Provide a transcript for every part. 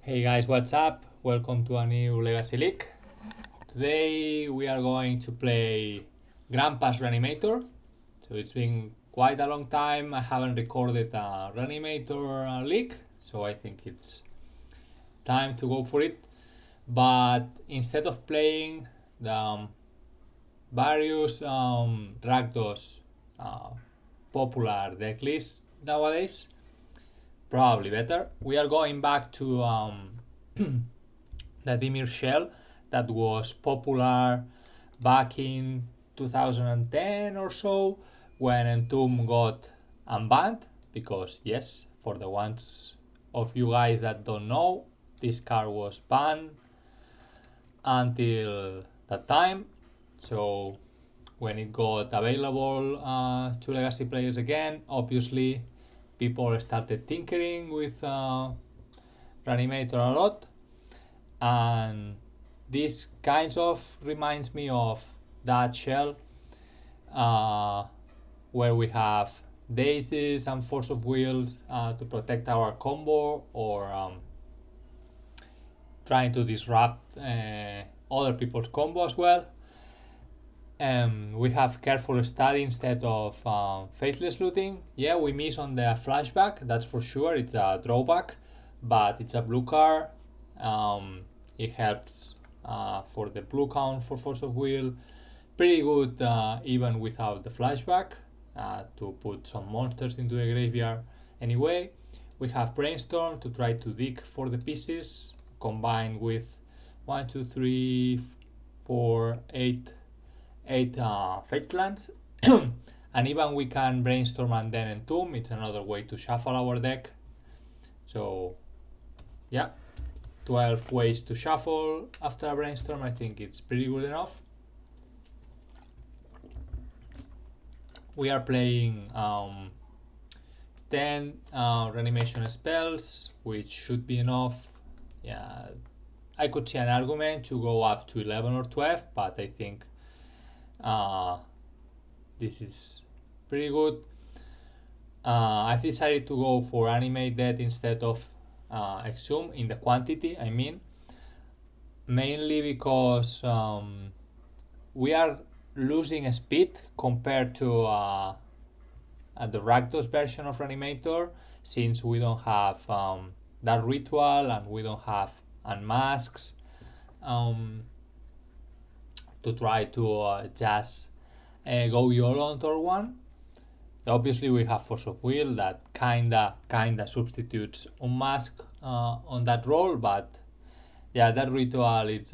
Hey guys, what's up? Welcome to a new Legacy League. Today we are going to play Gran Reanimator. So it's been quite a long time. I haven't recorded a Reanimator league, so I think it's time to go for it. But instead of playing the various Rakdos popular deck lists nowadays, probably better. We are going back to the Dimir shell that was popular back in 2010 or so when Entomb got unbanned. Because, yes, for the ones of you guys that don't know, this card was banned until that time. So, when it got available to Legacy players again, obviously people started tinkering with Reanimator a lot, and this kind of reminds me of that shell where we have Dazes and Force of Wills to protect our combo, or trying to disrupt other people's combo as well. We have Careful Study instead of Faithless Looting. Yeah, we miss on the flashback, that's for sure. It's a drawback, but it's a blue card. It helps for the blue count for Force of Will. Pretty good even without the flashback to put some monsters into the graveyard. Anyway, we have Brainstorm to try to dig for the pieces, combined with 1, 2, 3, 4, 8 Fate Clans. And even we can Brainstorm and then Entomb. It's another way to shuffle our deck. So yeah, 12 ways to shuffle after a Brainstorm. I think it's pretty good enough. We are playing 10 reanimation spells, which should be enough. Yeah, I could see an argument to go up to 11 or 12, but I think this is pretty good. I've decided to go for Animate Death instead of Exhume in the quantity, I mean. Mainly because we are losing speed compared to the Rakdos version of Reanimator, since we don't have that ritual and we don't have unmasks to try to just go YOLO on turn 1. Obviously we have Force of Will that kinda substitutes unmask on that role, but yeah, that ritual, it's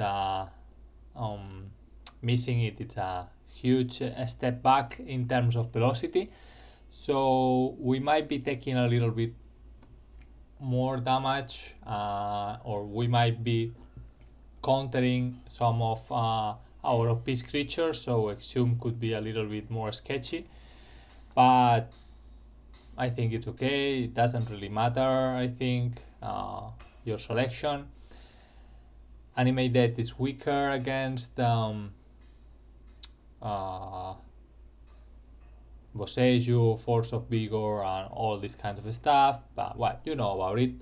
missing it. It's a huge step back in terms of velocity, so we might be taking a little bit more damage, or we might be countering some of our piece creatures, so Exhume could be a little bit more sketchy, but I think it's okay. It doesn't really matter. I think your selection. Animate Death is weaker against Boseiju, Force of Vigor, and all this kind of stuff, but well, you know about it.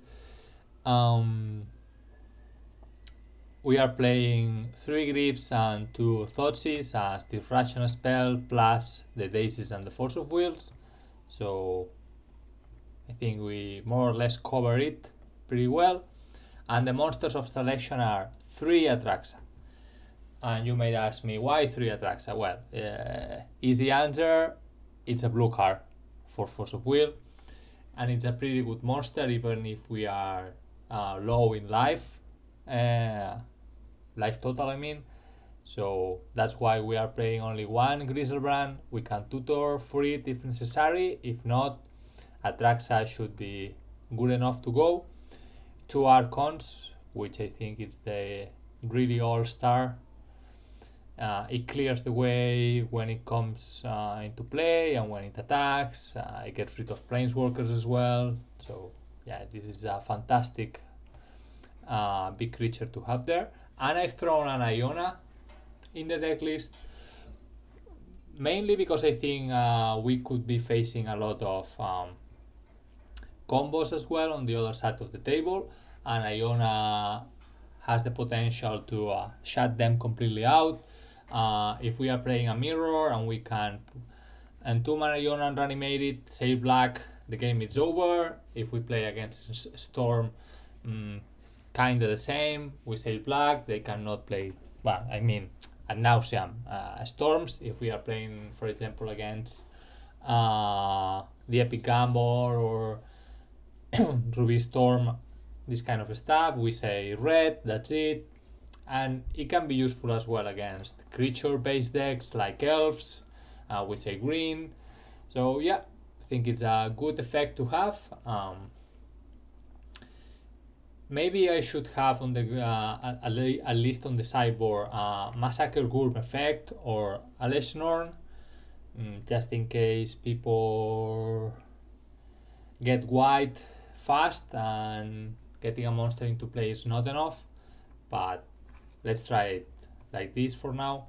We are playing 3 Griefs and 2 Thoughtseize as the Fraction spell, plus the Dazes and the Force of Wills, so I think we more or less cover it pretty well. And the monsters of selection are 3 Atraxa. And you might ask me, why 3 Atraxa? Well, easy answer, it's a blue card for Force of Will, and it's a pretty good monster even if we are low in life, life total I mean. So that's why we are playing only 1 Griselbrand. We can tutor for it if necessary. If not, Atraxa should be good enough to go. 2 Archons, which I think is the really all-star. It clears the way when it comes into play and when it attacks. It gets rid of Planeswalkers as well. So yeah, this is a fantastic big creature to have there. And I've thrown an Iona in the deck list, mainly because I think we could be facing a lot of combos as well on the other side of the table, and Iona has the potential to shut them completely out. If we are playing a mirror and we can entomb Iona and reanimate it, save black, the game is over. If we play against Storm, kinda the same. We save black, they cannot play. Well, I mean, ad nauseam Storms. If we are playing, for example, against the Epic Gamble or Ruby Storm, this kind of stuff, we say red, that's it. And it can be useful as well against creature based decks like elves, we say green. So yeah, I think it's a good effect to have. Maybe I should have on the at least on the sideboard Massacre Gurm effect or a Leshnorn, just in case people get white fast and getting a monster into play is not enough. But let's try it like this for now.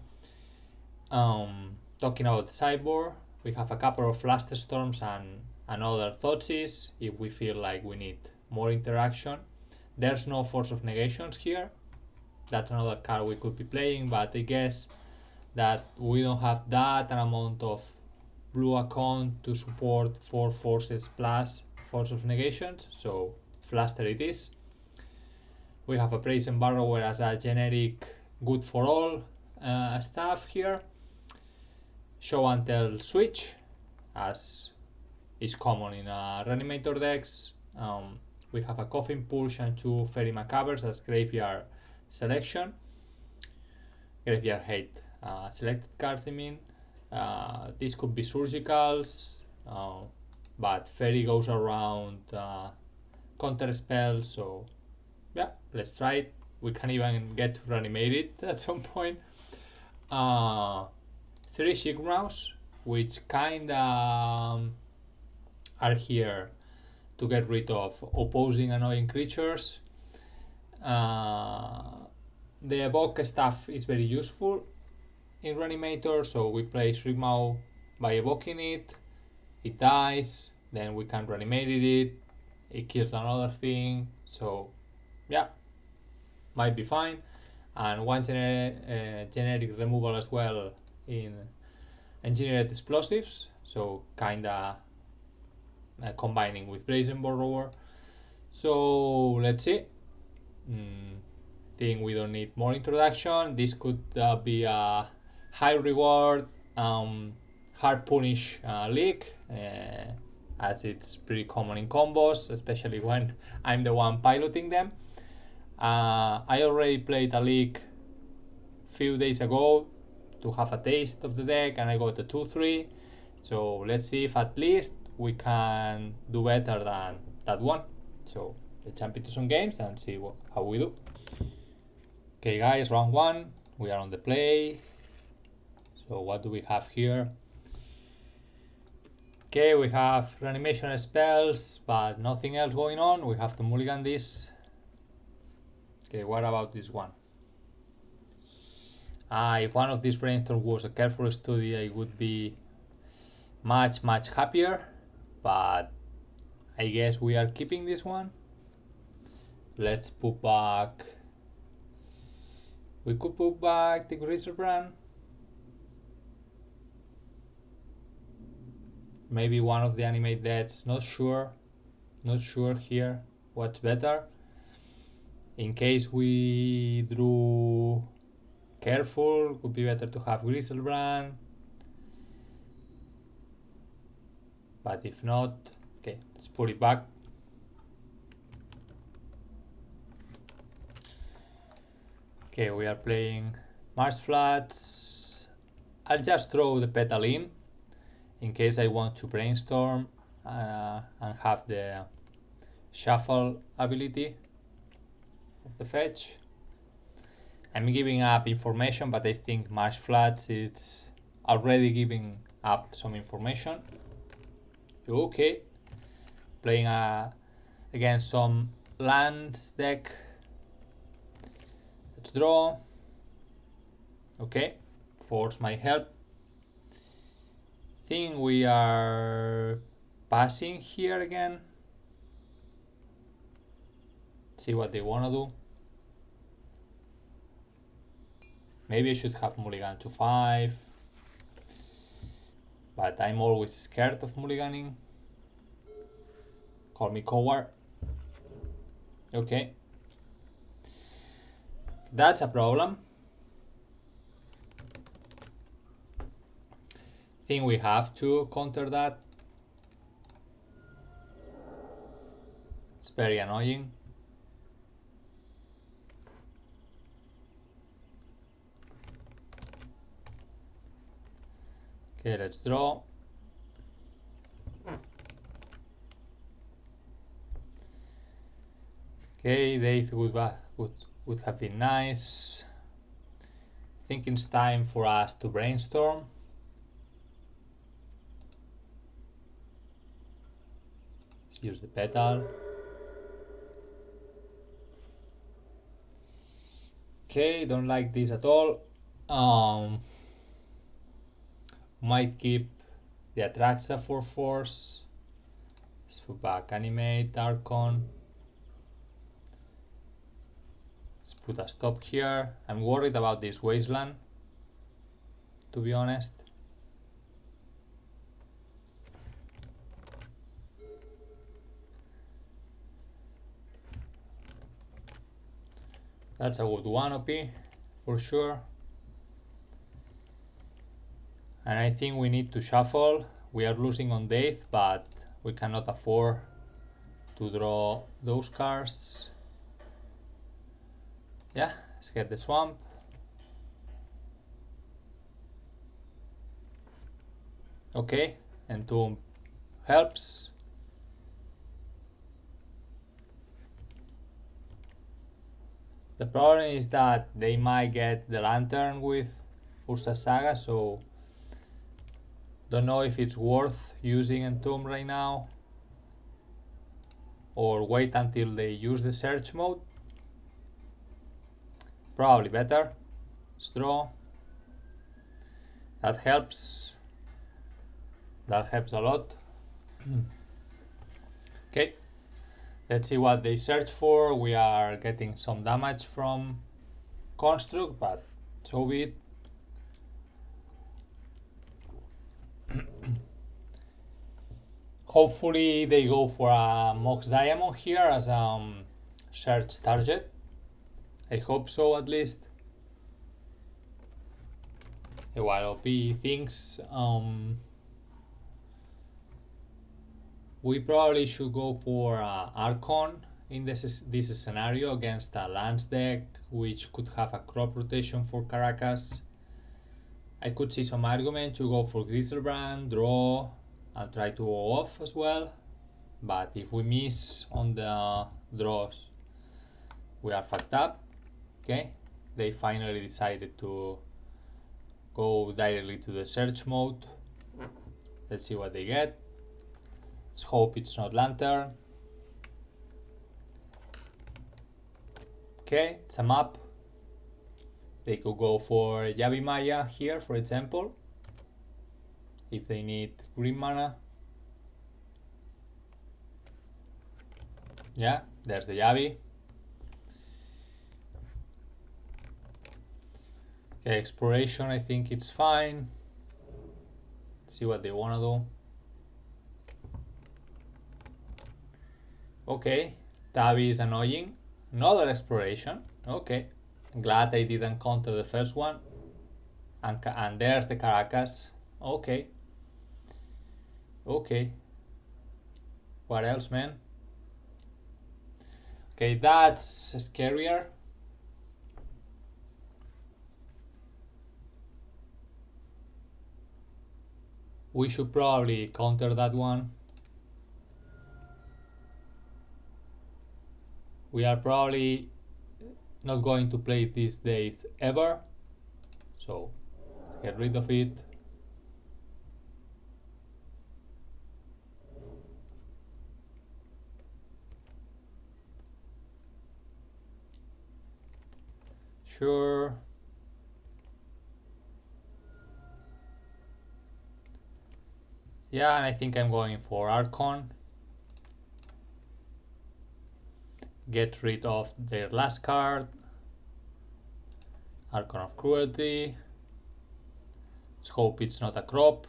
Talking about the sideboard, we have a couple of Fluster Storms and another Thoughtseize if we feel like we need more interaction. There's no Force of Negations here. That's another card we could be playing, but I guess that we don't have that an amount of blue account to support 4 forces plus Force of Negations, so Fluster it is. We have a Brazen Burrower as a generic good for all stuff here. Show and Tell switch, as is common in Reanimator decks. We have a Coffin Push and 2 Fairy Macabres as graveyard selection. Graveyard hate selected cards, I mean. This could be Surgicals, but Fairy goes around counter spells, so yeah, let's try it. We can even get to reanimate it at some point. 3 Shigmouse, which kinda are here to get rid of opposing annoying creatures. The evoke stuff is very useful in Reanimator, so we play Shigmouse by evoking it, it dies, then we can reanimate it kills another thing, so yeah, might be fine. And one generic removal as well in Engineered Explosives, so kinda combining with Brazen Burrower. So let's see. Think we don't need more introduction. This could be a high reward, hard punish league, as it's pretty common in combos, especially when I'm the one piloting them. I already played a league few days ago to have a taste of the deck, and I got a 2-3. So let's see if at least we can do better than that one. So let's jump into some games and see how we do. Okay guys, round 1, we are on the play. So what do we have here? Okay, we have reanimation spells, but nothing else going on. We have to mulligan this. Okay, what about this one? If one of these brainstorms was a careful study, I would be much happier, but I guess we are keeping this one. Let's put back. We could put back the Grixis. Maybe one of the animate deaths, not sure here what's better. In case we drew careful, would be better to have Grixis. But if not, okay, let's put it back. Okay, we are playing Marsh Flats. I'll just throw the petal in case I want to brainstorm and have the shuffle ability of the fetch. I'm giving up information, but I think Marsh Flats is already giving up some information. Okay, playing against some lands deck. Let's draw. Okay, force might help. Think we are passing here again. See what they wanna do. Maybe I should have mulligan to 5, but I'm always scared of mulliganing. Call me coward. Okay. That's a problem. Think we have to counter that. It's very annoying. Okay, let's draw. Okay, Daze would have been nice. I think it's time for us to brainstorm. Let's use the petal. Okay, don't like this at all. Might keep the Atraxa for force. Let's put back Animate, Archon. Let's put a stop here. I'm worried about this wasteland, to be honest. That's a good one, OP, for sure. And I think we need to shuffle. We are losing on Daze, but we cannot afford to draw those cards. Yeah, let's get the swamp. Okay, Entomb helps. The problem is that they might get the Lantern with Ursa Saga, so don't know if it's worth using Entomb right now or wait until they use the search mode. Probably better. Let's draw. That helps. That helps a lot. Okay, let's see what they search for. We are getting some damage from Construct, but so be it. Hopefully they go for a Mox Diamond here as a search target. I hope so, at least. While OP thinks we probably should go for Archon in this scenario against a Lance deck, which could have a crop rotation for Caracas. I could see some argument to go for Griselbrand, draw, and try to go off as well. But if we miss on the draws, we are fucked up. Okay, they finally decided to go directly to the search mode. Let's see what they get. Let's hope it's not Lantern. Okay, it's a map. They could go for Yavi Maya here, for example, if they need green mana. Yeah, there's the Yavi. Okay, exploration, I think it's fine. See what they wanna do. Okay, Tabi is annoying. Another exploration. Okay, glad I didn't counter the first one. And there's the Caracas. Okay. Okay. What else, man? Okay, that's scarier. We should probably counter that one. We are probably not going to play this Daze ever, so let's get rid of it. Sure. Yeah, and I think I'm going for Archon. get rid of their last card. Archon of Cruelty. Let's hope it's not a crop.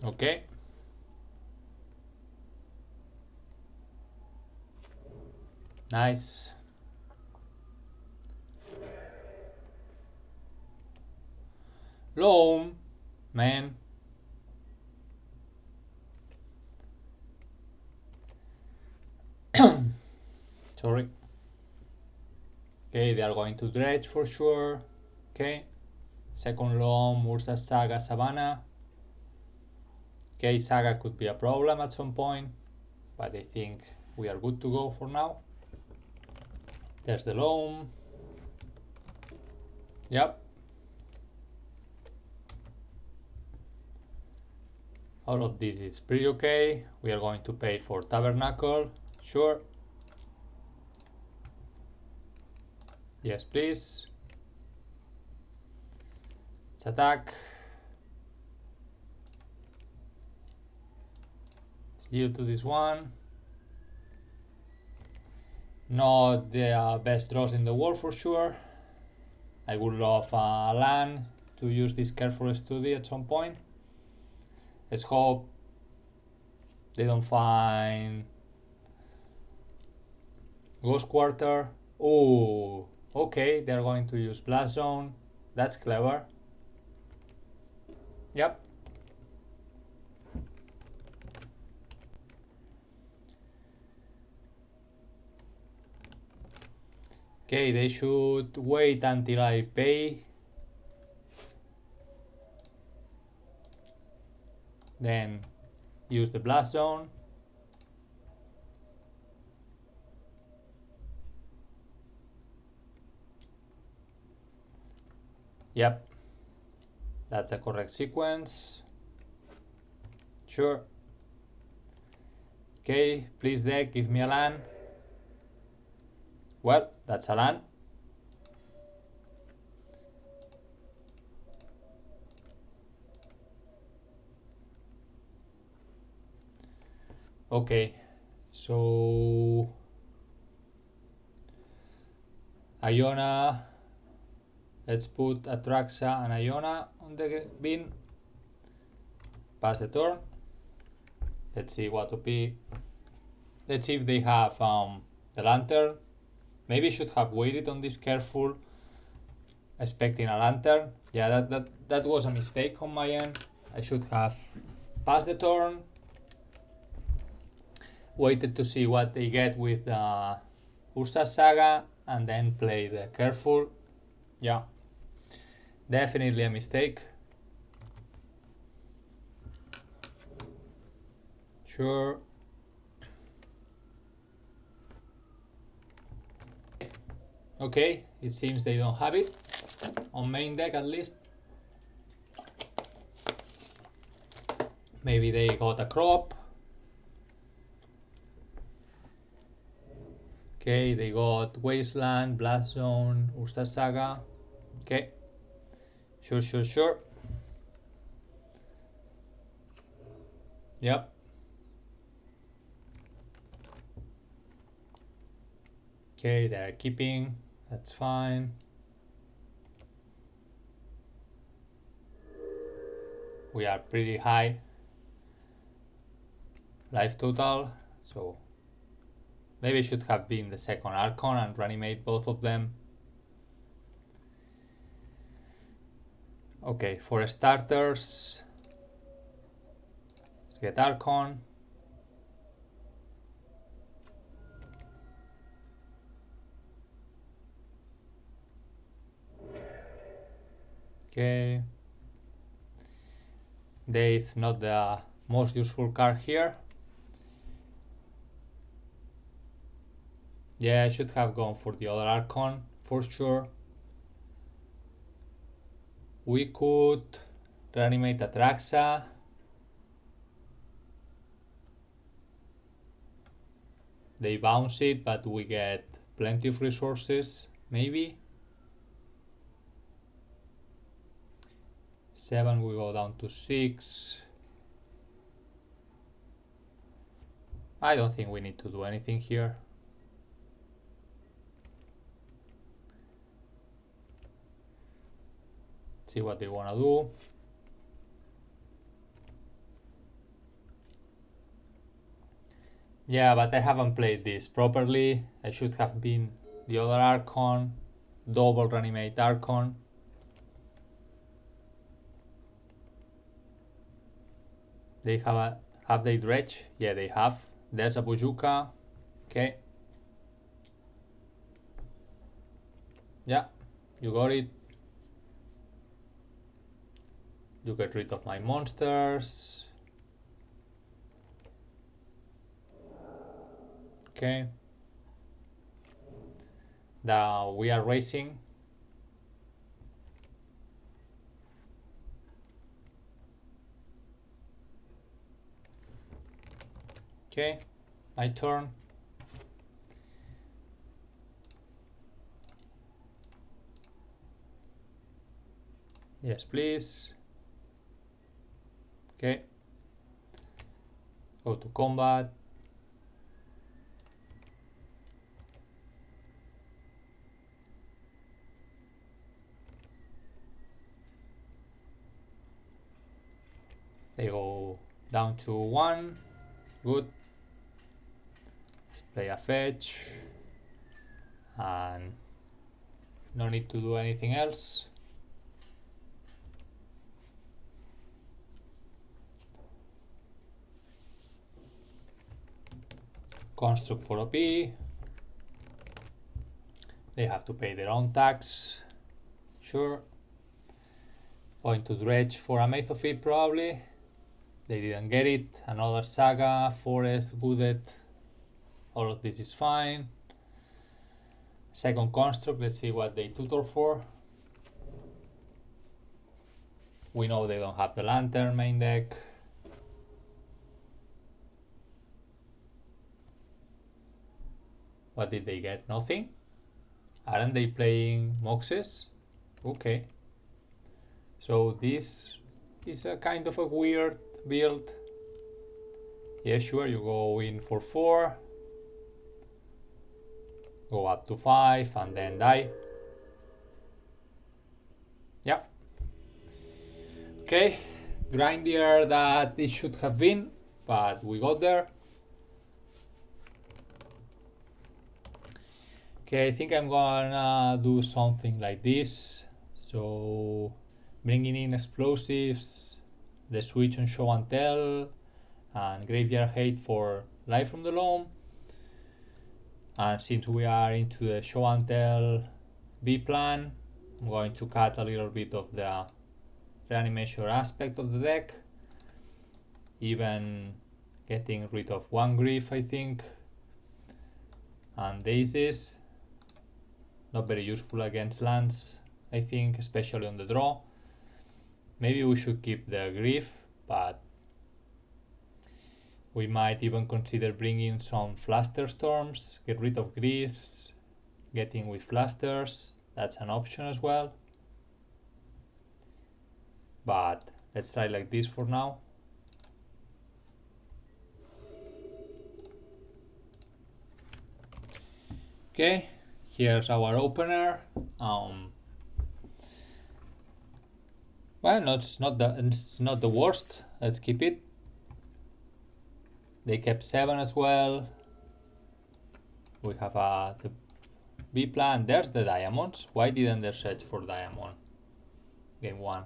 Okay. Nice. Loam, man. Sorry. Okay, they are going to dredge for sure. Okay. Second Loam, Ursa Saga, Savannah. Okay, Saga could be a problem at some point, but I think we are good to go for now. There's the Loam. Yep. All of this is pretty okay. We are going to pay for Tabernacle. Sure. Yes, please. Let's attack. Let's deal to this one. Not the best draws in the world for sure. I would love a land to use this careful study at some point. Let's hope they don't find Ghost Quarter. Oh, okay, they're going to use Blast Zone. That's clever. Yep. Okay, they should wait until I pay. Then use the Blast Zone. Yep. That's the correct sequence. Sure. Okay, please deck, give me a land. Well, that's a land. Okay, so Iona. Let's put Atraxa and Iona on the bin. Pass the turn. Let's see what OP. Let's see if they have the lantern. Maybe I should have waited on this careful, expecting a lantern. Yeah, that was a mistake on my end. I should have passed the turn, waited to see what they get with Ursa Saga, and then play the careful. Yeah, definitely a mistake. Sure. Okay, it seems they don't have it on main deck at least. Maybe they got a crop. Okay, they got Wasteland, Blast Zone, Ursa Saga. Okay, sure. Yep. Okay, they're keeping. That's fine. We are pretty high life total, so maybe it should have been the second Archon and reanimate both of them. Okay, for starters, let's get Archon. Okay. Daze, not the most useful card here. Yeah, I should have gone for the other Archon for sure. We could reanimate Atraxa. They bounce it, but we get plenty of resources. maybe. 7 we go down to 6. I don't think we need to do anything here. See what they want to do. Yeah, but I haven't played this properly. I should have been the other Archon, double Reanimate Archon. They have they dredge? Yeah, they have. There's a Bujuka. Okay. Yeah, you got it. You get rid of my monsters. Okay. Now we are racing. Okay, my turn. Yes, please. Okay. Go to combat. They go down to 1. Good. Let's play a fetch. And no need to do anything else. Construct for OP. They have to pay their own tax. Sure. Going to dredge for a Mathofit probably. They didn't get it. Another Saga, Forest, Wooded. All of this is fine. Second construct, let's see what they tutor for. We know they don't have the Lantern main deck. What did they get? Nothing? Aren't they playing Moxes? Okay. So this is a kind of a weird build. Yeah, sure, you go in for 4. Go up to 5 and then die. Yeah. Okay. Grindier that it should have been, but we got there. Okay, I think I'm gonna do something like this. So bringing in explosives, the switch on show and tell, and graveyard hate for life from the loam. And since we are into the show and tell B plan, I'm going to cut a little bit of the Reanimator aspect of the deck, even getting rid of 1 grief, I think. And Daze, not very useful against lands, I think, especially on the draw. Maybe we should keep the grief, but we might even consider bringing some Fluster Storms, get rid of griefs, getting with Flusters, that's an option as well. But let's try like this for now. Okay, here's our opener. Well, no, it's not the worst. Let's keep it. They kept 7 as well. We have the B plan. There's the diamonds. Why didn't they search for diamond? Game 1.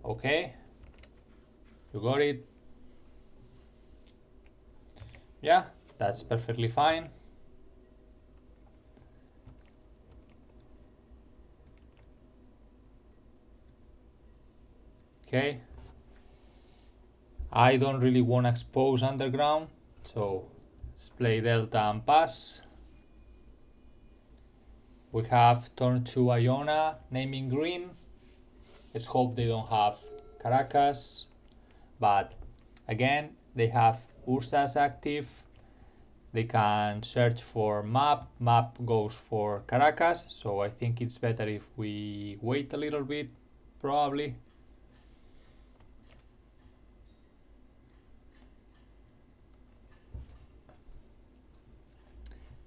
Okay, you got it. Yeah, that's perfectly fine. Okay, I don't really want to expose underground, so let's play Delta and pass. We have turn 2 Iona, naming green. Let's hope they don't have Caracas, but again they have Ursas active, They can search for map. Map goes for Caracas, so I think it's better if we wait a little bit, probably.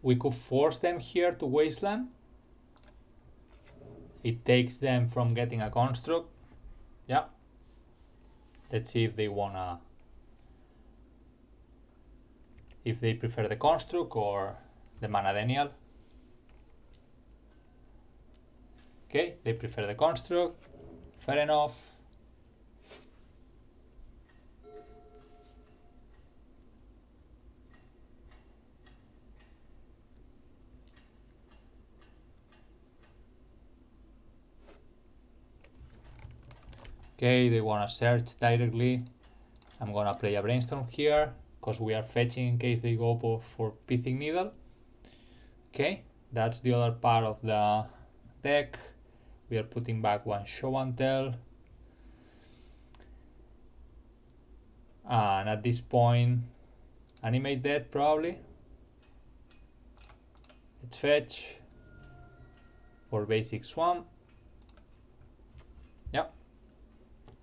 We could force them here to Wasteland. It takes them from getting a construct. Yeah. Let's see if they wanna... if they prefer the construct or the Manadenial. Okay, they prefer the construct. Fair enough. Okay, they wanna search directly. I'm gonna play a brainstorm here because we are fetching in case they go for Pithing Needle. Okay, that's the other part of the deck. We are putting back one show and tell. And at this point, animate that probably. Let's fetch for basic swamp. Yep.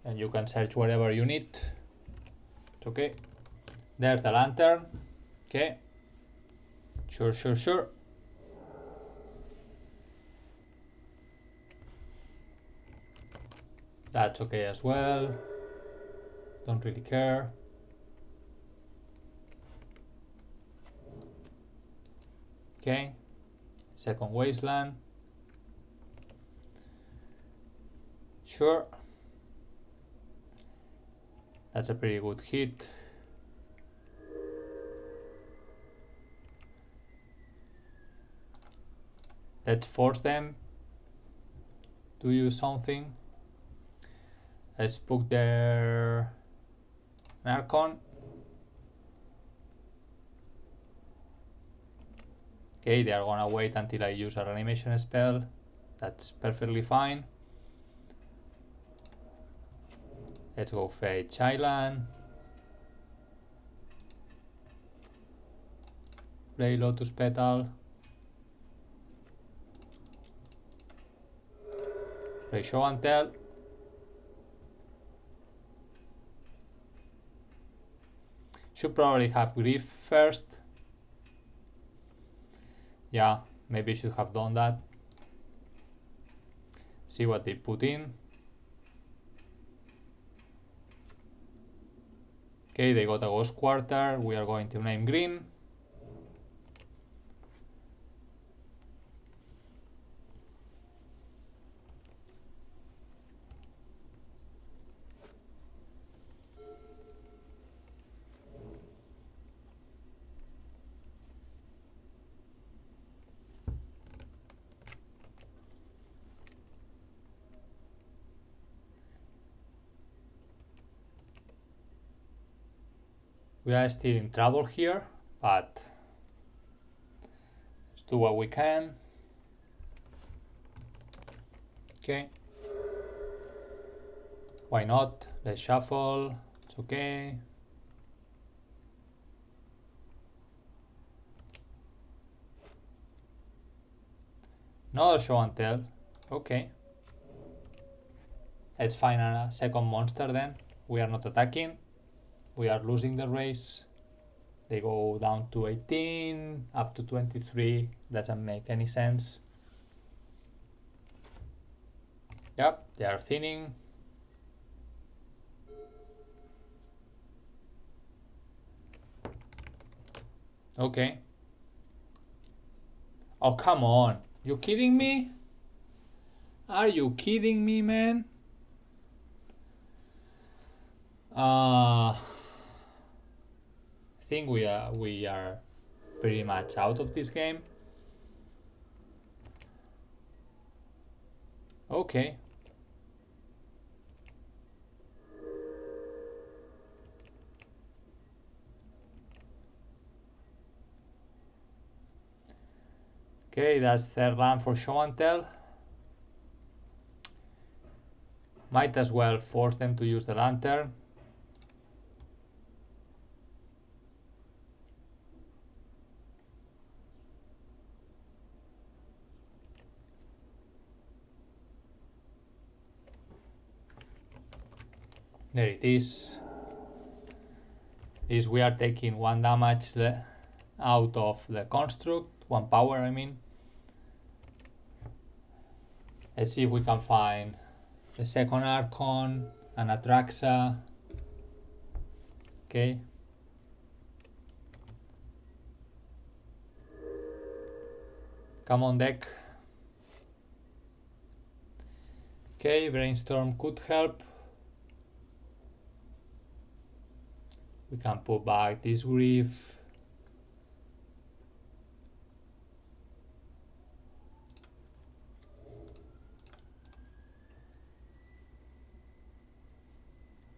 And you can search whatever you need. It's okay. There's the lantern. Okay. Sure. That's okay as well. Don't really care. Okay. Second wasteland. Sure. That's a pretty good hit. Let's force them to use something. Let's book their Narcon. Okay, they are gonna wait until I use a reanimation spell. That's perfectly fine. Let's go fetch Island. Play Lotus Petal. Play Show and Tell. Should probably have Grief first. Yeah, maybe should have done that. See what they put in. Okay, they got a Ghost Quarter. We are going to name green. We are still in trouble here, but let's do what we can. Okay. Why not? Let's shuffle. It's okay. Another show and tell. Okay. Let's find a second monster then. We are not attacking. We are losing the race. They go down to 18, up to 23. Doesn't make any sense. Yep, they are thinning. Okay. Oh, come on. You kidding me? Are you kidding me, man? I think we are pretty much out of this game. Okay. Okay, that's third land for show and tell. Might as well force them to use the lantern. There it is. We are taking 1 damage out of the construct, 1 power I mean. Let's see if we can find the second Archon and Atraxa. Okay. Come on deck. Okay, Brainstorm could help. We can put back this Grief.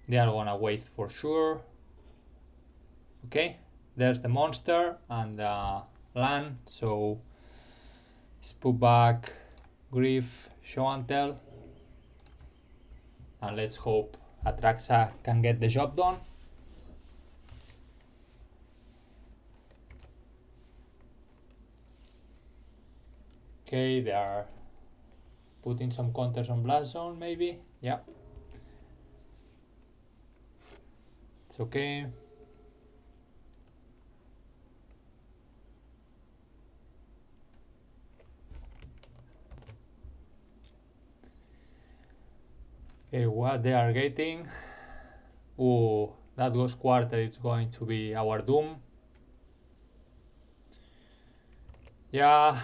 They are gonna waste for sure. Okay, there's the monster and land, so let's put back Grief, Show and Tell, and let's hope Atraxa can get the job done. Okay, they are putting some counters on Blast Zone maybe, yeah. It's okay. Okay, what they are getting? Oh, that Ghost Quarter is going to be our doom. Yeah,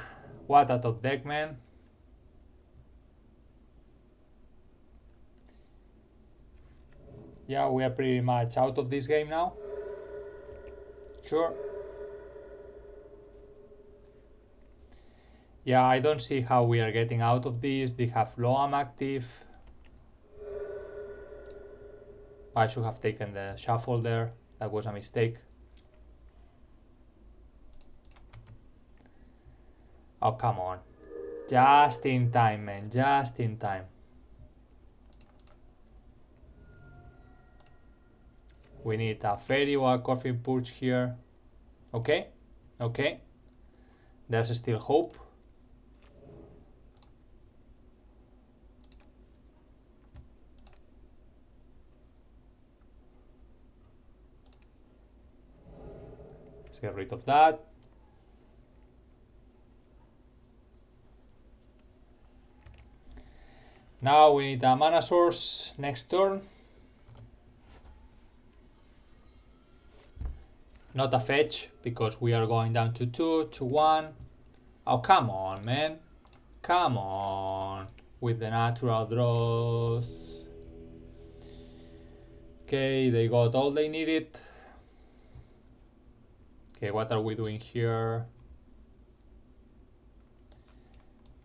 what a top deck, man. Yeah, we are pretty much out of this game now. Sure. Yeah, I don't see how we are getting out of this. They have Loam active. I should have taken the shuffle there. That was a mistake. Oh, come on. Just in time, man. Just in time. We need a Fairy or a Coffin Purge here. Okay. Okay. There's still hope. Let's get rid of that. Now we need a mana source next turn. Not a fetch, because we are going down to 2, to 1. Oh, come on, man. Come on. With the natural draws. Okay, they got all they needed. Okay, what are we doing here?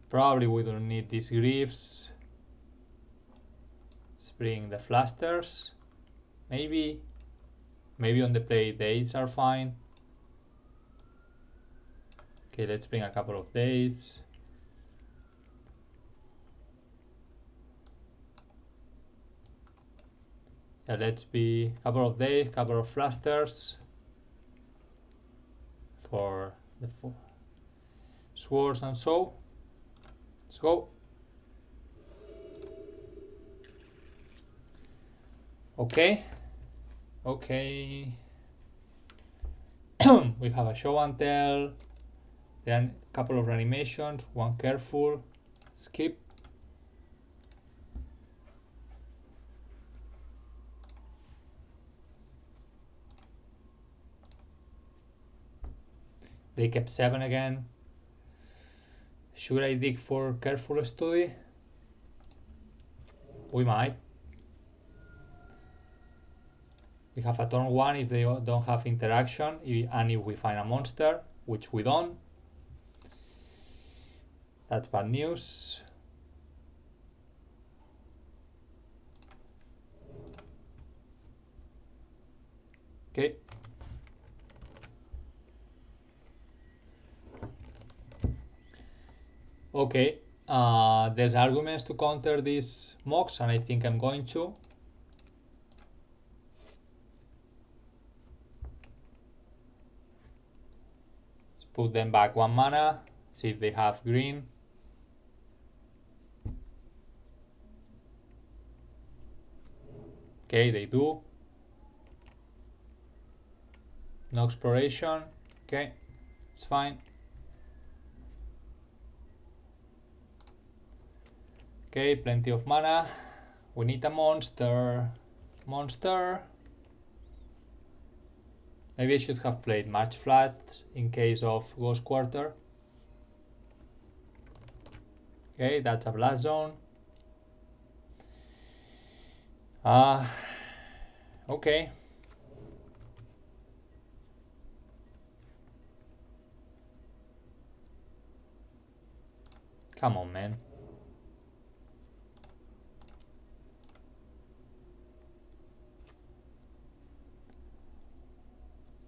Probably we don't need these Griefs. Let's bring the Flasters. Maybe on the play Daze are fine. Okay, let's bring a couple of Daze. Yeah, let's be a couple of Daze, couple of Flasters for the swords and so. Let's go. Okay. Okay. We have a Show and Tell. Then a couple of reanimations, one careful, skip. They kept 7 again. Should I dig for careful study? We might. We have a turn 1 if they don't have interaction, and if we find a monster, which we don't. That's bad news. Okay. Okay. There's arguments to counter these mocks, and I think I'm going to. Let's put them back 1 mana, see if they have green. Okay, they do. No exploration. Okay, it's fine. Okay, plenty of mana. We need a monster. Monster. Maybe I should have played March Flat in case of Ghost Quarter. Okay, that's a blast zone. Okay. Come on, man.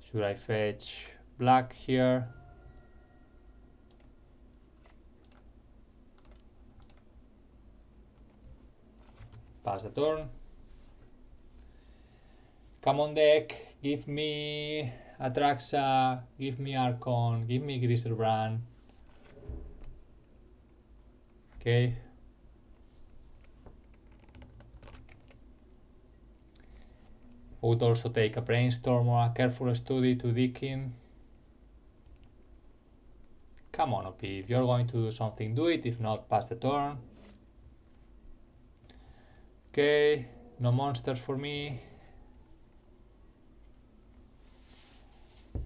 Should I fetch black here? Pass the turn. Come on deck, give me Atraxa, give me Archon, give me Grixis. Okay. Would also take a brainstorm or a careful study to dig in. Come on, OP, if you're going to do something, do it. If not, pass the turn. Okay, no monsters for me.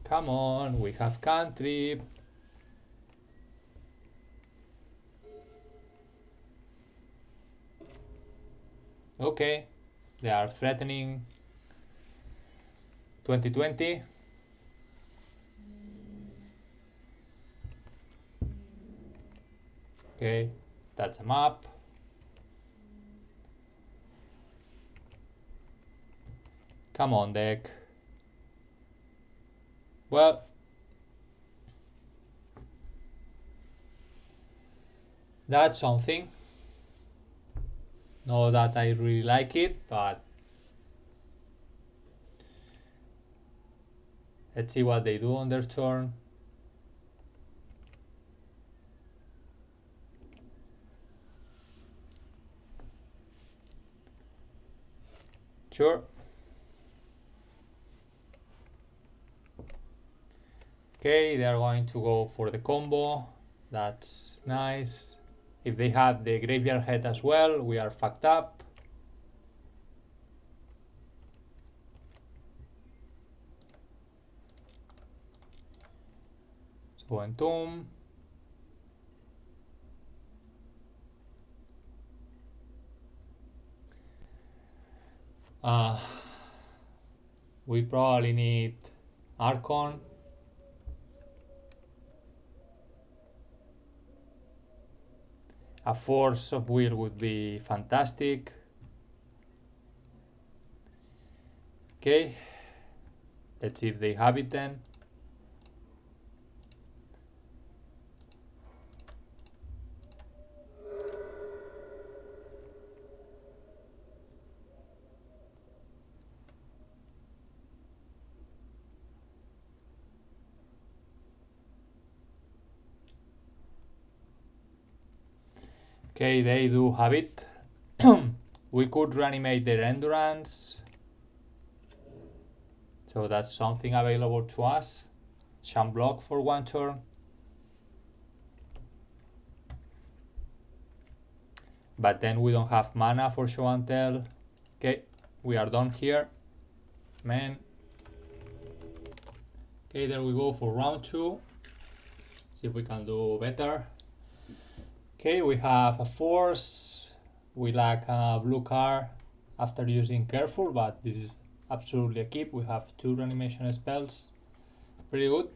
Come on, we have cantrip. Okay, they are threatening 2020. Okay, that's a map. Come on, deck. Well, that's something. Not that I really like it, but let's see what they do on their turn. Sure. Okay, they are going to go for the combo. That's nice. If they have the graveyard head as well, we are fucked up. So entomb. We probably need Archon. A Force of Will would be fantastic. Okay, let's see if they have it then. Okay, they do have it. We could reanimate their endurance. So that's something available to us. Sham block for one turn. But then we don't have mana for show and tell. Okay, we are done here. Man. Okay, there we go for round 2. See if we can do better. Okay, we have a force. We lack a blue card after using careful, but this is absolutely a keep. We have 2 reanimation spells. Pretty good.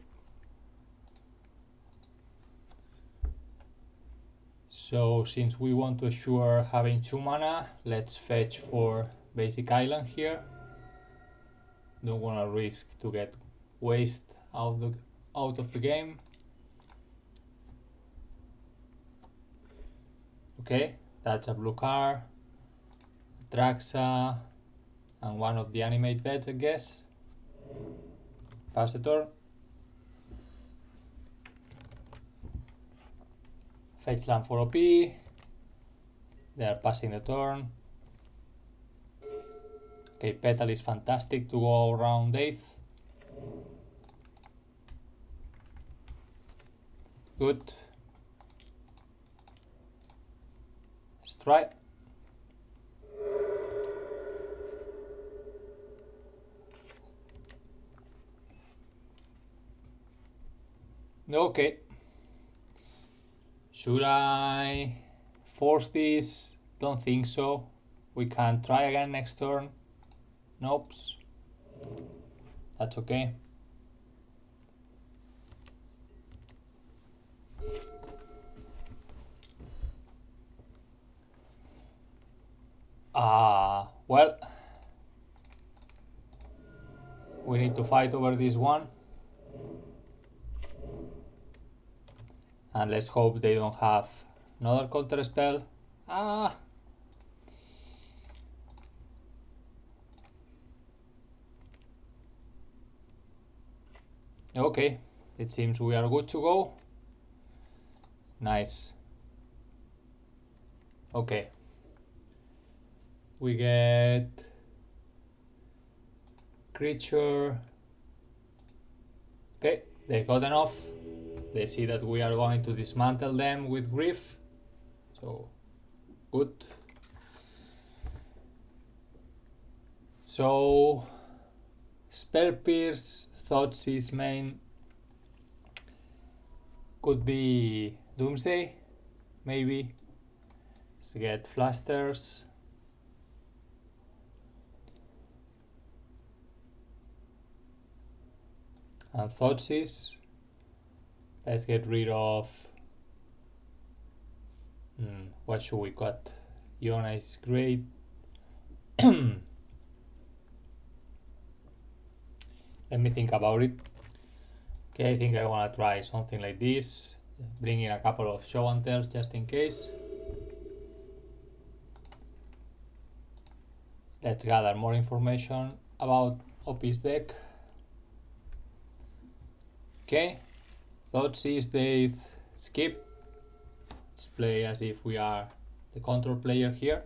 So since we want to assure having 2 mana, let's fetch for basic island here. Don't want to risk to get waste out of the game. Okay, that's a blue card, Atraxa, and one of the animate beds, I guess. Pass the turn. Fetch land for OP. They are passing the turn. Okay, Petal is fantastic to go around Daze. Good. Let's try. Okay. Should I force this? Don't think so. We can try again next turn. Nope. That's okay. Well, we need to fight over this one. And let's hope they don't have another counter spell. Okay, it seems we are good to go. Nice. Okay. We get creature. Okay, they got enough. They see that we are going to dismantle them with Griff. So, good. So, Spell Pierce, Thoughtseize main. Could be Doomsday, maybe. Let's get Flusters. And Thoughtseize. Let's get rid of... what should we cut? Iona is great. Let me think about it. Okay, I think I want to try something like this. Bring in a couple of show and tells just in case. Let's gather more information about OP's deck. Okay, Thoughtseize, Daze, skip. Let's play as if we are the control player here.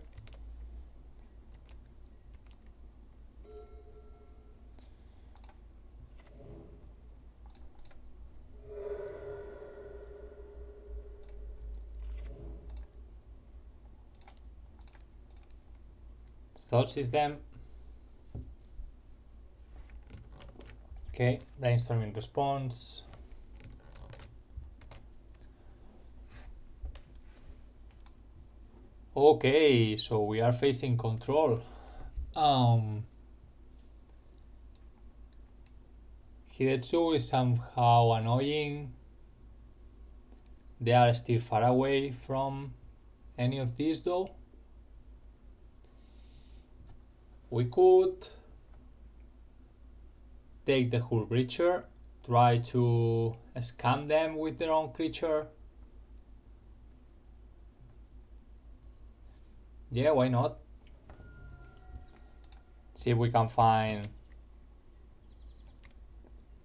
Thoughtseize them. Okay, brainstorming response. Okay, so we are facing control. Hidetsu is somehow annoying. They are still far away from any of these though. We could take the Hull Breacher, try to scam them with their own creature. Yeah, why not? See if we can find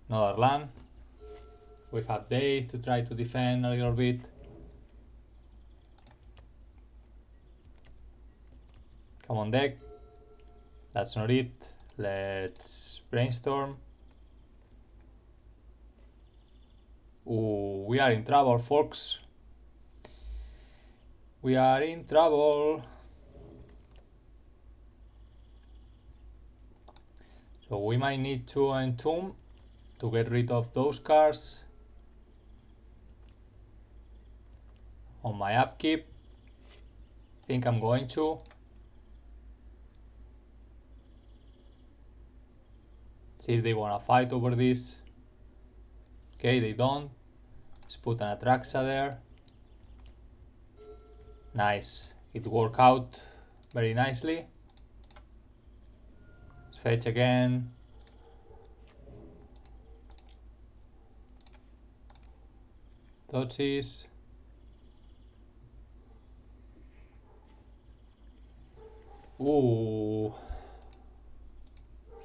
another land. We have Daze to try to defend a little bit. Come on deck. That's not it. Let's brainstorm. Ooh, we are in trouble, folks. We are in trouble. So we might need to entomb to get rid of those cards. On my upkeep, think I'm going to. See if they wanna fight over this. Okay, they don't. Let's put an Atraxa there. Nice. It worked out very nicely. Let's fetch again. Thoughtseize. Ooh.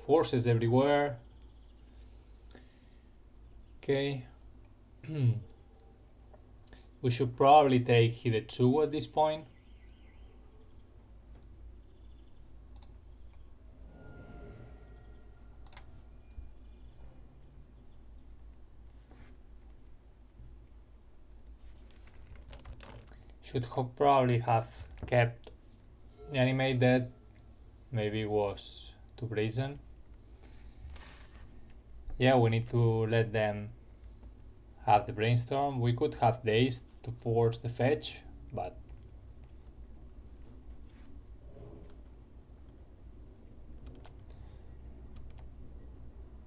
Forces everywhere. Okay. We should probably take Hidetsu at this point. Should have probably have kept Reanimated. Maybe it was too brazen. Yeah, we need to let them have the brainstorm. We could have Daze to force the fetch, but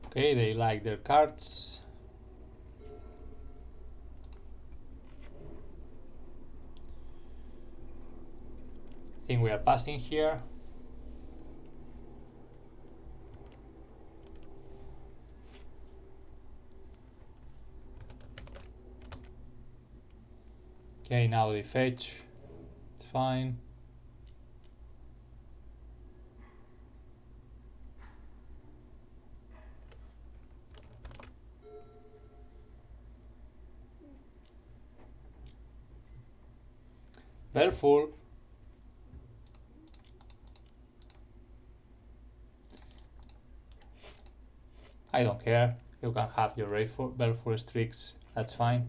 okay, they like their cards. I think we are passing here. Okay, now they fetch. It's fine. Belful. I don't care. You can have your Belfur streaks. That's fine.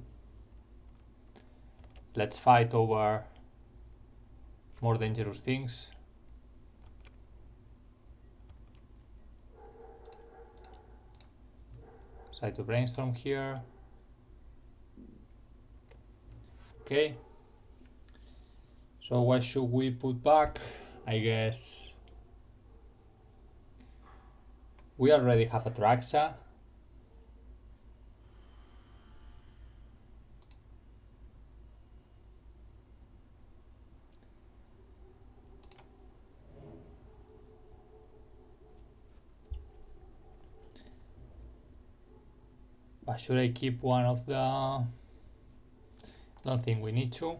Let's fight over more dangerous things. Try to brainstorm here. Okay. So what should we put back? I guess we already have Atraxa. But should I keep one of the... Don't think we need to.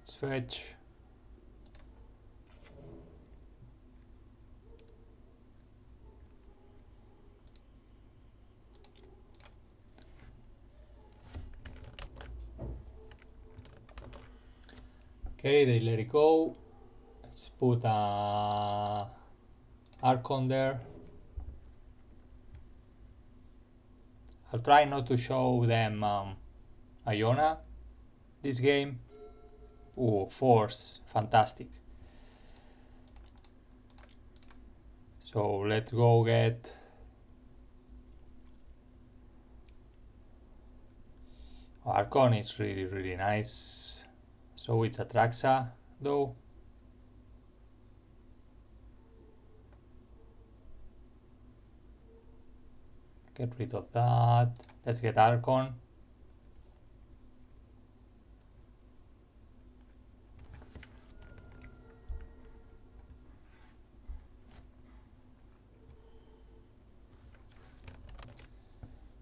Let's fetch. Okay, they let it go. Let's put a Archon there. I'll try not to show them Iona this game. Ooh, Force, fantastic. So let's go get Archon is really nice. So it's Atraxa though. Get rid of that. Let's get Archon.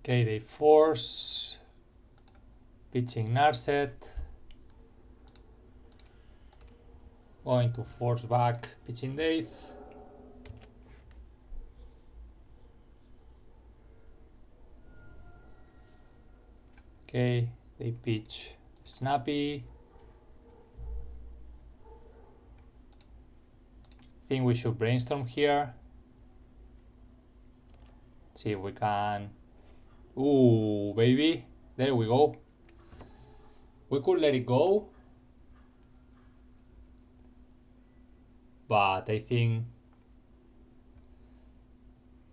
Okay, they force. Pitching Narset. Going to force back pitching Daze. Okay, they pitch Snappy. Think we should brainstorm here. See if we can. Ooh, baby. There we go. We could let it go. But I think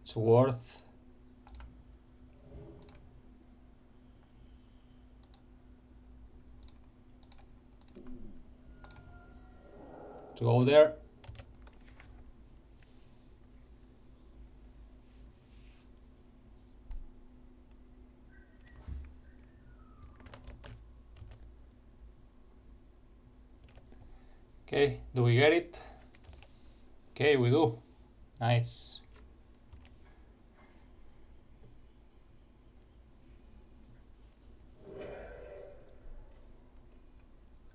it's worth. To go there. Okay, do we get it? Okay, we do. Nice.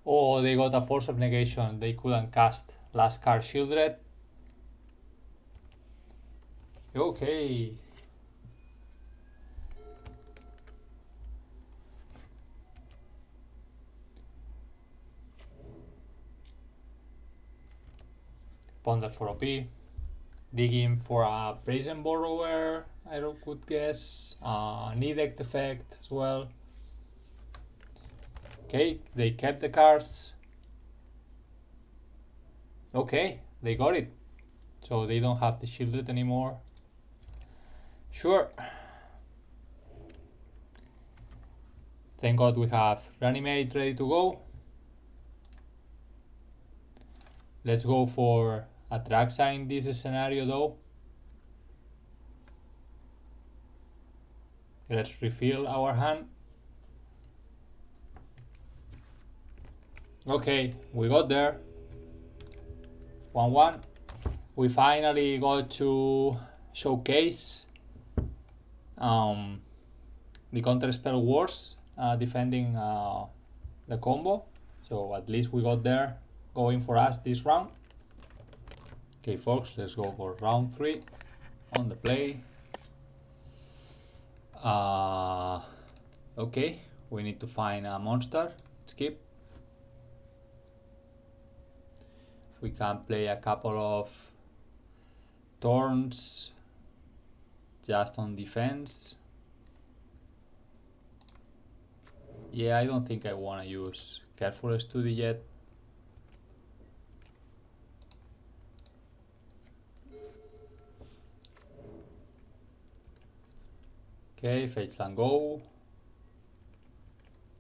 Oh, they got a Force of Negation. They couldn't cast last card Shieldred. Okay. Ponder for OP. Digging for a Brazen Borrower, I could guess. Needect effect as well. Okay, they kept the cards. Okay, they got it. So they don't have the shielded anymore. Sure. Thank God we have Reanimate ready to go. Let's go for Atraxa in this scenario though. Let's refill our hand. Okay, we got there. 1-1. We finally got to showcase the counter spell wars defending the combo. So at least we got there going for us this round. Okay folks, let's go for round 3 on the play. Okay, we need to find a monster. Skip. We can play a couple of turns just on defense. Yeah, I don't think I want to use Careful Study yet. Okay, Fetchland go.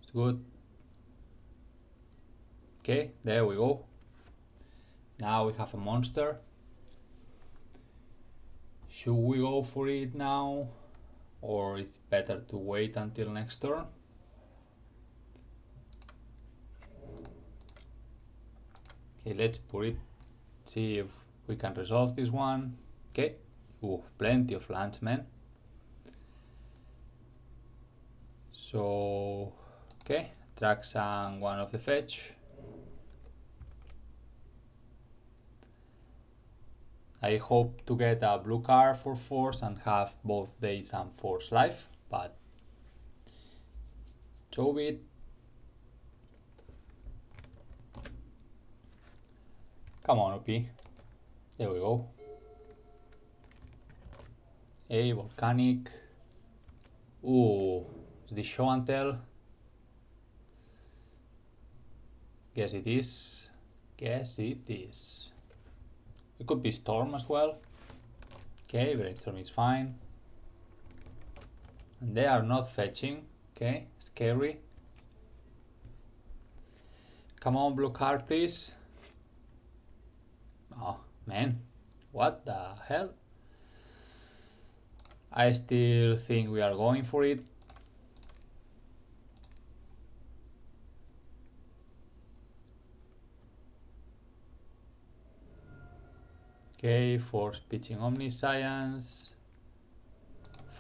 It's good. Okay, there we go. Now we have a monster. Should we go for it now? Or it's better to wait until next turn? Okay, let's put it. See if we can resolve this one. Okay. Ooh, plenty of lands, man. So, okay. Atraxa and one of the fetch. I hope to get a blue card for force and have both Daze and force life, but so be it. Come on, OP. There we go. A volcanic. Ooh, the show and tell. Guess it is. Guess it is. It could be storm as well. Okay, brainstorm is fine. And they are not fetching. Okay, scary. Come on, blue card, please. Oh, man. What the hell? I still think we are going for it. Okay, force pitching Omniscience.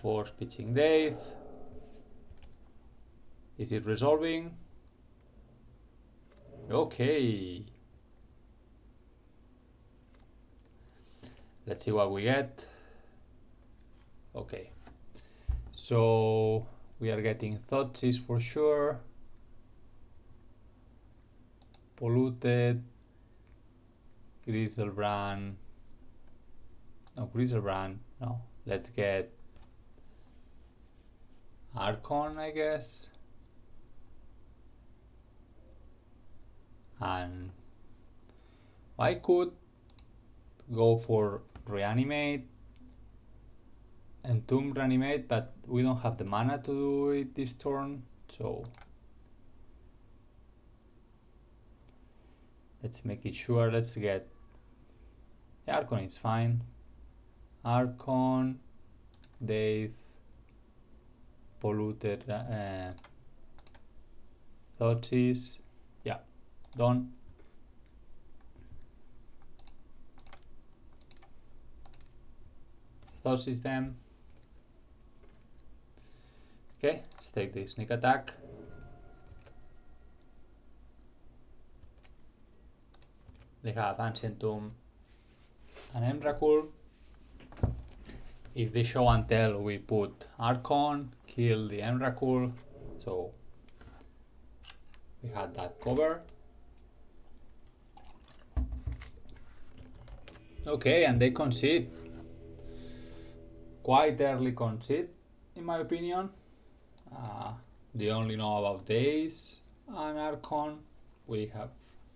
Force pitching Daze. Is it resolving? Okay. Let's see what we get. Okay. So we are getting Thoughtseize for sure. Polluted. Griselbrand. No, Griselbrand. No. Let's get Archon, I guess. And I could go for Reanimate and Tomb Reanimate, but we don't have the mana to do it this turn, so let's make it sure. Let's get Archon is fine. Archon, Daze, Polluted, Thoughtseize. Yeah, done. Thoughtseize them. Okay, let's take the sneak attack. They have Ancient Tomb and Emrakul. If they show and tell, we put Archon, kill the Emrakul, so we had that cover. Okay, and they concede. Quite early concede, in my opinion. They only know about Daze. an Archon. We have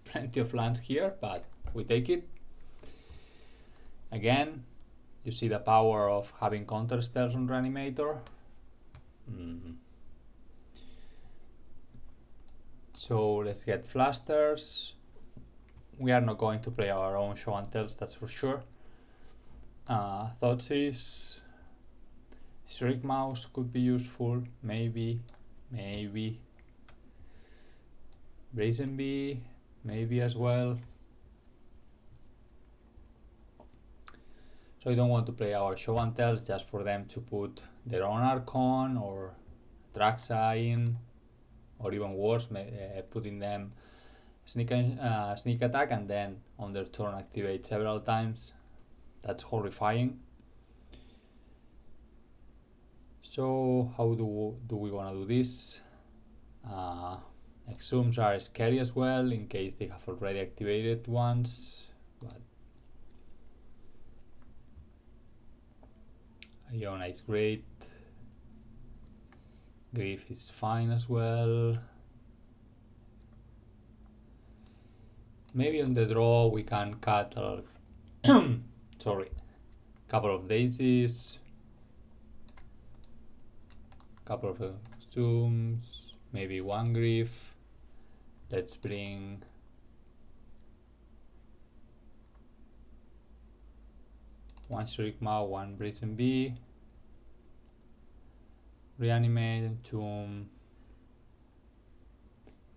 plenty of lands here, but we take it. Again, you see the power of having counter spells on Reanimator. So let's get Flusters. We are not going to play our own show and tells, that's for sure. Thoughtseize, Shriek Mouse could be useful, maybe. Brazen Bee, maybe as well. So I don't want to play our show and tells just for them to put their own Archon or Atraxa in, or even worse, putting them sneak attack and then on their turn activate several times. That's horrifying. So how do we want to do this? Exhumes are scary as well in case they have already activated once, but Iona is great. Grief is fine as well. Maybe on the draw we can cut a couple of Dazes, couple of Zooms, maybe one Grief. Let's bring one Shriekmaw, one Brazen Bee, Reanimate, Tomb.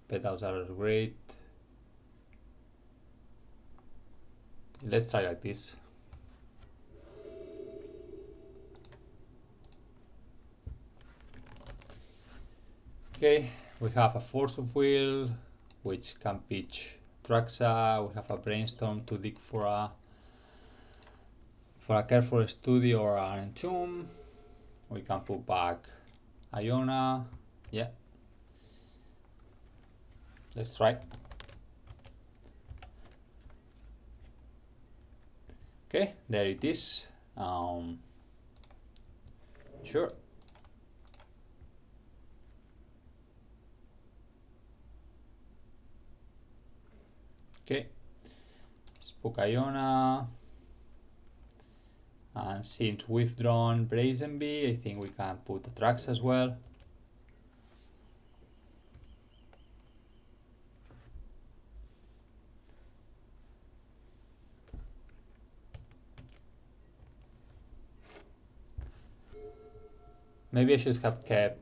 Petals are great. Let's try like this. Okay, we have a Force of Will, which can pitch Atraxa. We have a Brainstorm to dig for a Careful Study or an Entomb. We can put back Iona. Yeah. Let's try. Okay, there it is. Sure. Okay, Spook Iona. And since we've drawn Brazen Bee, I think we can put Atraxa as well. Maybe I should have kept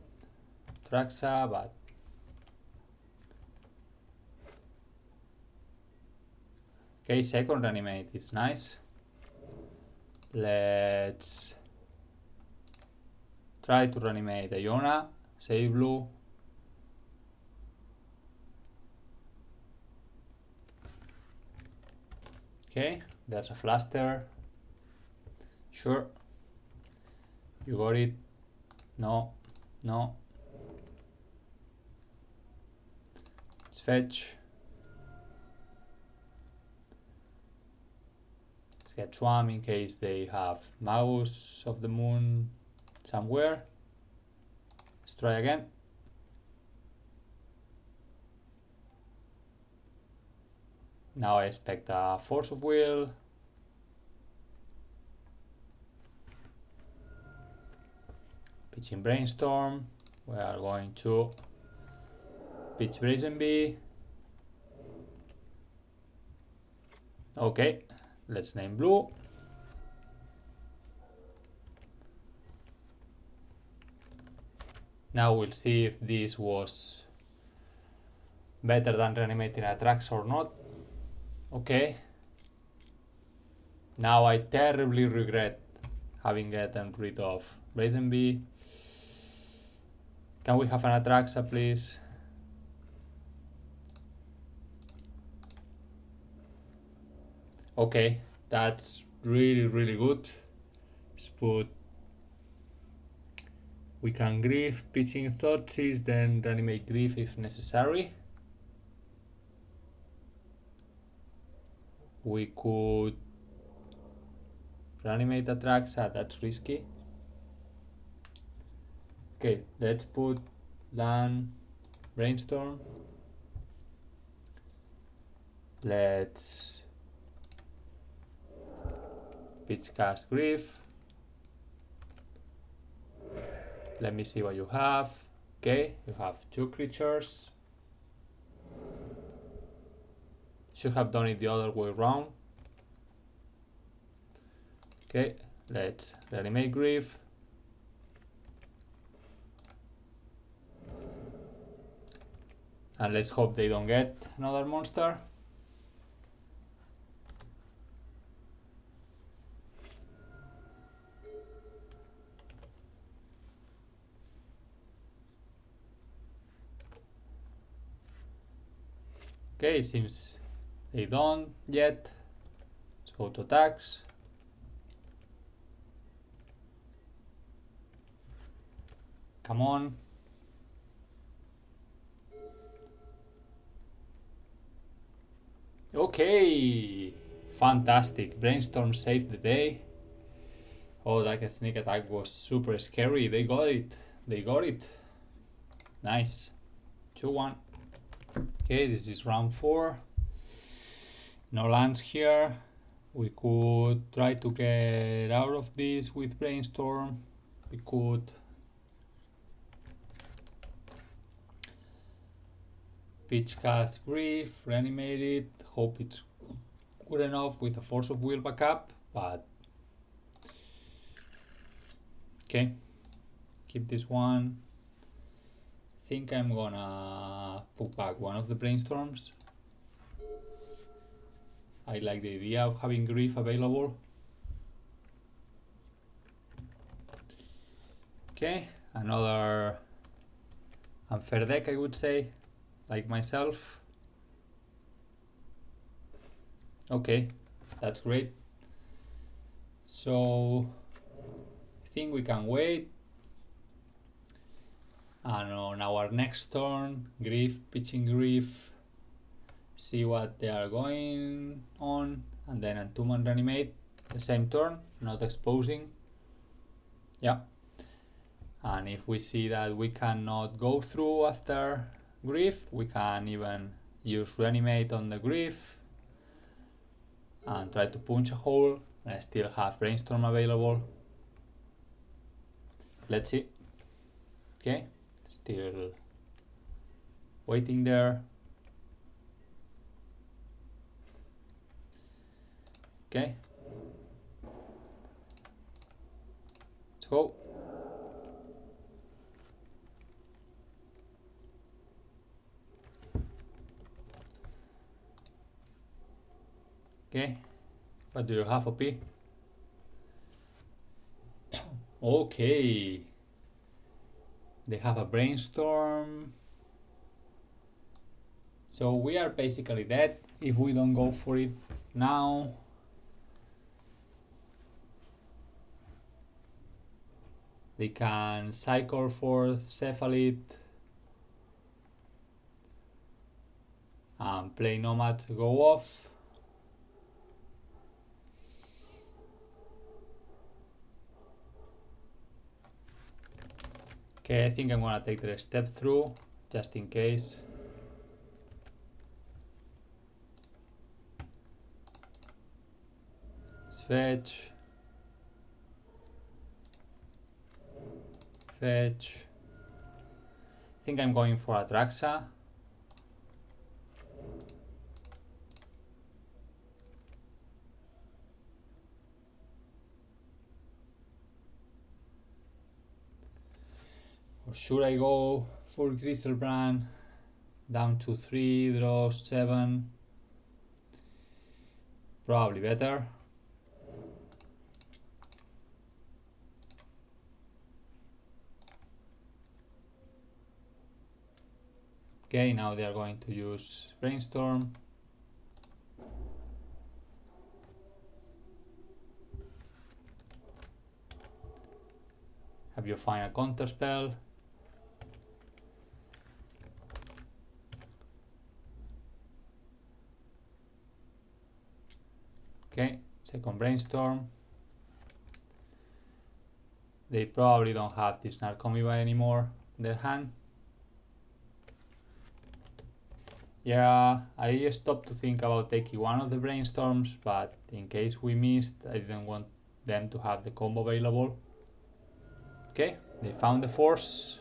Atraxa, but okay, second Reanimate is nice. Let's try to reanimate Iona, save blue. Okay, there's a Fluster. Sure. You got it. No. Let's fetch. Let's get Swam in case they have Mouse of the Moon somewhere. Let's try again. Now I expect a Force of Will. Pitching Brainstorm. We are going to pitch Brazen Bee. Okay, let's name blue. Now we'll see if this was better than reanimating Atraxa or not. Okay. Now I terribly regret having gotten rid of Brazen Bee. Can we have an Atraxa, please? Okay, that's really good. Let's put. We can Grief, pitching Thoughtseize, then reanimate Grief if necessary. We could reanimate Atraxa, that's risky. Okay, let's put Lan Brainstorm. Let's pitch cast Grief. Let me see what you have. Okay, you have 2 creatures. Should have done it the other way around. Okay, let's reanimate Grief. And let's hope they don't get another monster. Okay, seems they don't yet. Let's go to attacks. Come on. Okay, fantastic. Brainstorm saved the day. Oh, that sneak attack was super scary. They got it. They got it. Nice. 2-1. Okay, this is round 4. No lands here. We could try to get out of this with Brainstorm. We could pitch cast Grief, reanimate it, hope it's good enough with a Force of Will backup, but okay, keep this one. I think I'm gonna put back one of the Brainstorms. I like the idea of having Grief available. Okay, another unfair deck, I would say, like myself. Okay, that's great. So I think we can wait. And on our next turn, Grief, pitching Grief, see what they are going on, and then Entomb Reanimate the same turn, not exposing. Yeah. And if we see that we cannot go through after Grief, we can even use Reanimate on the Grief and try to punch a hole, and I still have Brainstorm available. Let's see. Okay, still waiting there. Okay, let's go. Okay, what do you have, OP? Okay, they have a Brainstorm, so we are basically dead if we don't go for it now. They can cycle forth Cephalid and play Nomad to go off. Okay, I think I'm gonna take the step through just in case. Let's fetch. Fetch. I think I'm going for Atraxa. Or should I go for Grixis down to 3, draw 7? Probably better. Okay, now they are going to use Brainstorm. Have you find a counter spell? Okay, second Brainstorm. They probably don't have this Narcomiba anymore in their hand. Yeah, I stopped to think about taking one of the brainstorms, but in case we missed, I didn't want them to have the combo available. Okay, they found the force.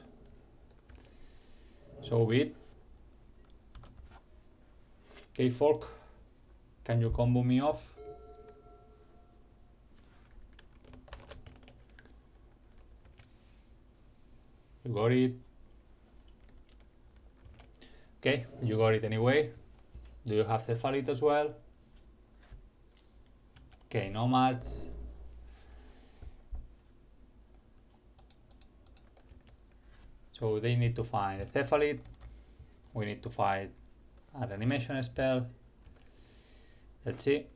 So be it. Okay, folk, can you combo me off? You got it. Okay, you got it anyway. Do you have Cephalid as well? Okay, nomads. So they need to find a Cephalid. We need to find a reanimation spell. Let's see.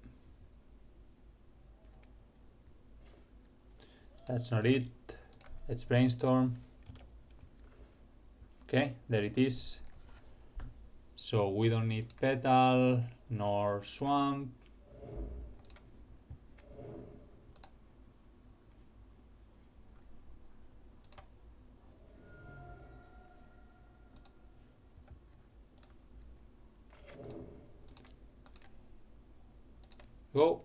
That's not it. Let's brainstorm. Okay, there it is. So we don't need petal nor swamp. Go.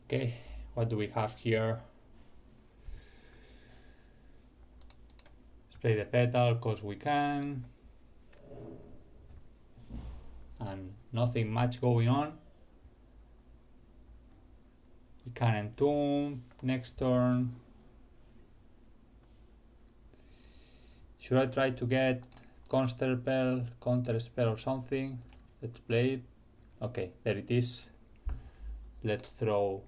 Okay, what do we have here? Let's play the petal because we can. And nothing much going on. We can entomb next turn. Should I try to get counter spell or something? Let's play it. Okay, there it is. Let's throw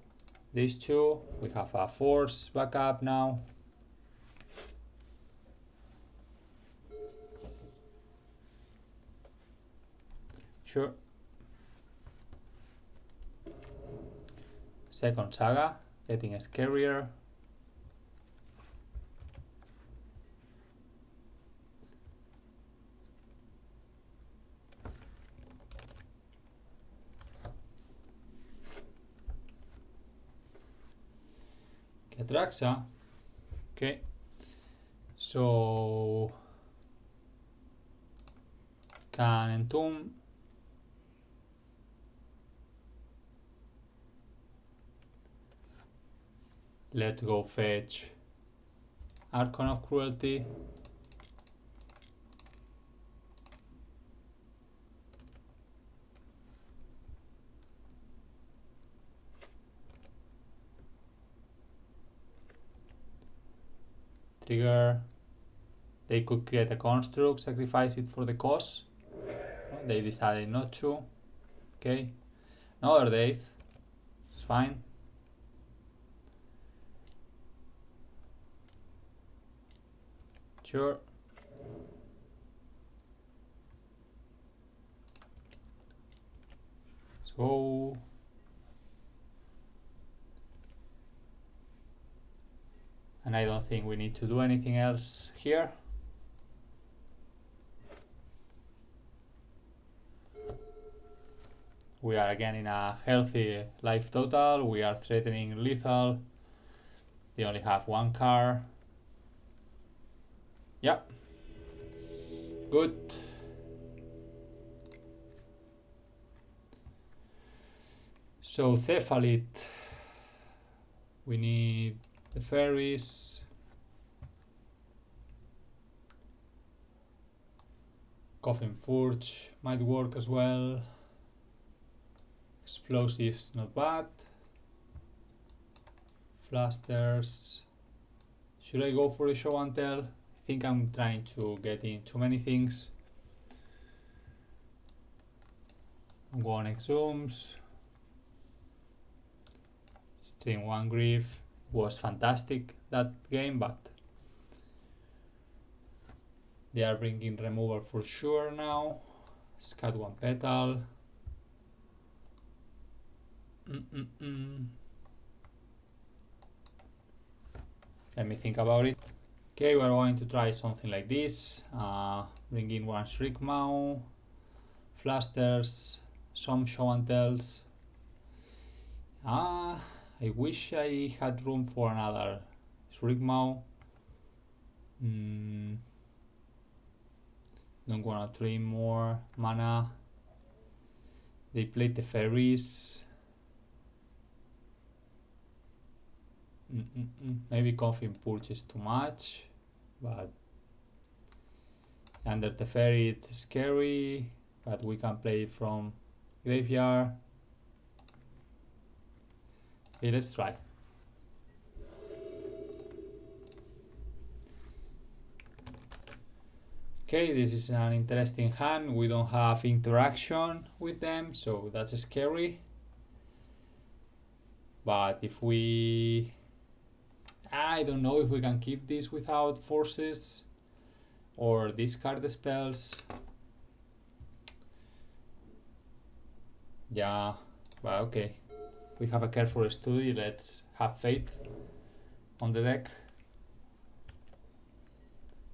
these two. We have a force backup now. Sure. Second saga, getting scarier. Atraxa. Okay. So can entomb. Let's go fetch Archon of Cruelty. Trigger. They could create a construct, sacrifice it for the cause. They decided not to. Okay. Another Daze. It's fine. Sure. Let's go. And I don't think we need to do anything else here. We are again in a healthy life total. We are threatening lethal. They only have one card. Yep. Good. So Cephalid. We need the fairies. Coffin Forge might work as well. Explosives, not bad. Flasters. Should I go for the show and tell? I think I'm trying to get in too many things. I'm going exhumes. Stream 1 Grief was fantastic that game, but they are bringing removal for sure now. Scat 1 Petal. Let me think about it. Okay, we're going to try something like this. Bring in one Shriek Maw, Flasters, some Show and Tells. I wish I had room for another Shrigmaw. Don't wanna drain more mana. They played the fairies. Maybe Coffin Purge is too much, but under the fairy it's scary, but we can play from graveyard. Okay, let's try. Okay, this is an interesting hand. We don't have interaction with them, so that's scary. But if we... I don't know if we can keep this without forces or discard the spells. Yeah, but okay. We have a careful study, let's have faith on the deck.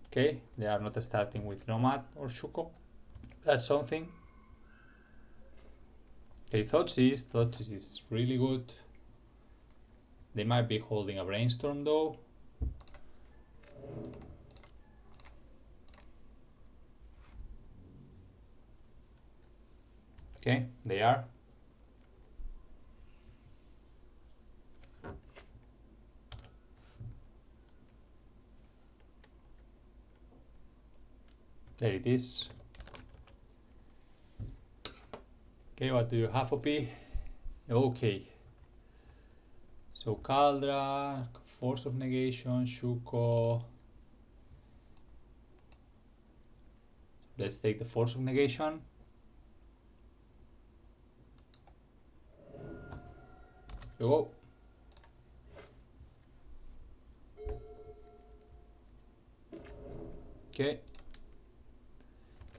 Okay, they are not starting with Nomad or Shuko. That's something. Okay, Thoughtseize is really good. They might be holding a Brainstorm though. Okay, they are. There it is. Okay, what do you have, OP? Okay. So Kaldra, Force of Negation, Shuko. Let's take the Force of Negation. Go. Okay.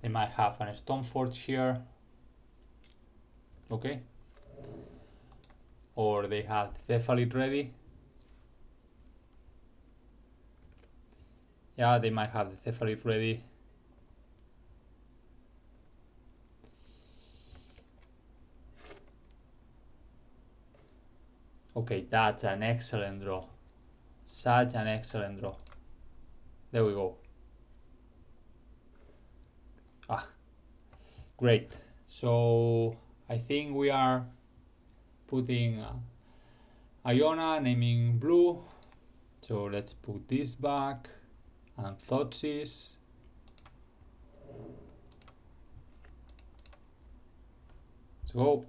They might have an Stoneforge here. Okay. Or they have Cephalid ready. Yeah, they might have the Cephalid ready. Okay, that's an excellent draw. Such an excellent draw. There we go. Ah, great. So I think we are putting Iona, naming blue. So let's put this back and Thoughtseize. Let's go.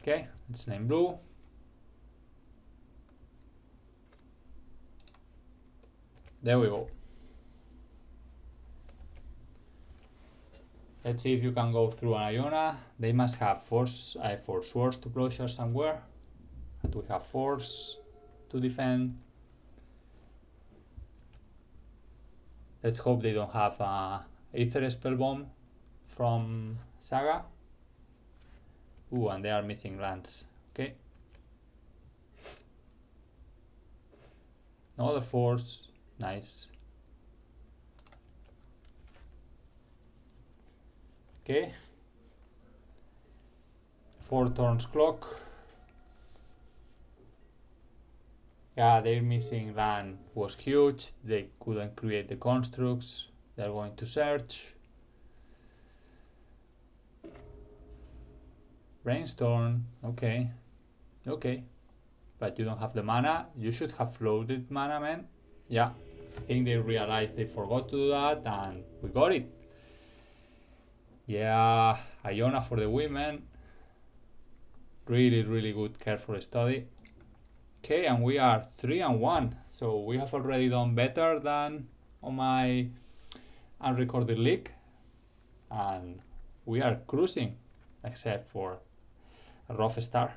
Okay, let's name blue. There we go. Let's see if you can go through an Iona. They must have force, for swords to plowshare somewhere. And we have force to defend. Let's hope they don't have Aether Spell Bomb from Saga. Ooh, and they are missing lands. Okay. Another force. Nice. Okay. 4 turns clock. Yeah, their missing land was huge. They couldn't create the constructs. They're going to search. Brainstorm. Okay. Okay. But you don't have the mana. You should have floated mana, man. Yeah. I think they realized they forgot to do that and we got it. Yeah. Iona for the women. Really, really good careful study. Okay, and we are 3-1. So we have already done better than on my unrecorded league. And we are cruising, except for a rough start.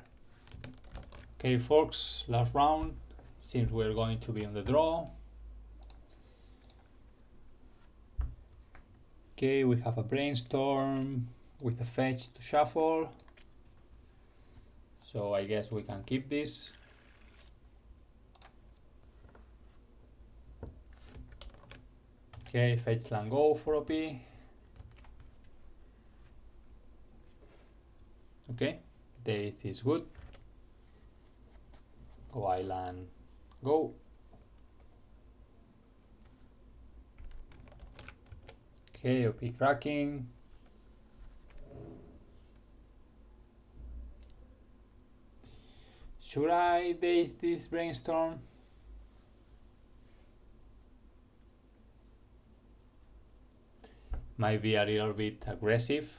Okay, folks, last round. Seems we're going to be on the draw. Okay, we have a Brainstorm with a fetch to shuffle. So I guess we can keep this. Okay, fetch land go for OP. Okay, Daze is good. Go island, go. Okay, OP cracking. Should I Daze this brainstorm? Might be a little bit aggressive.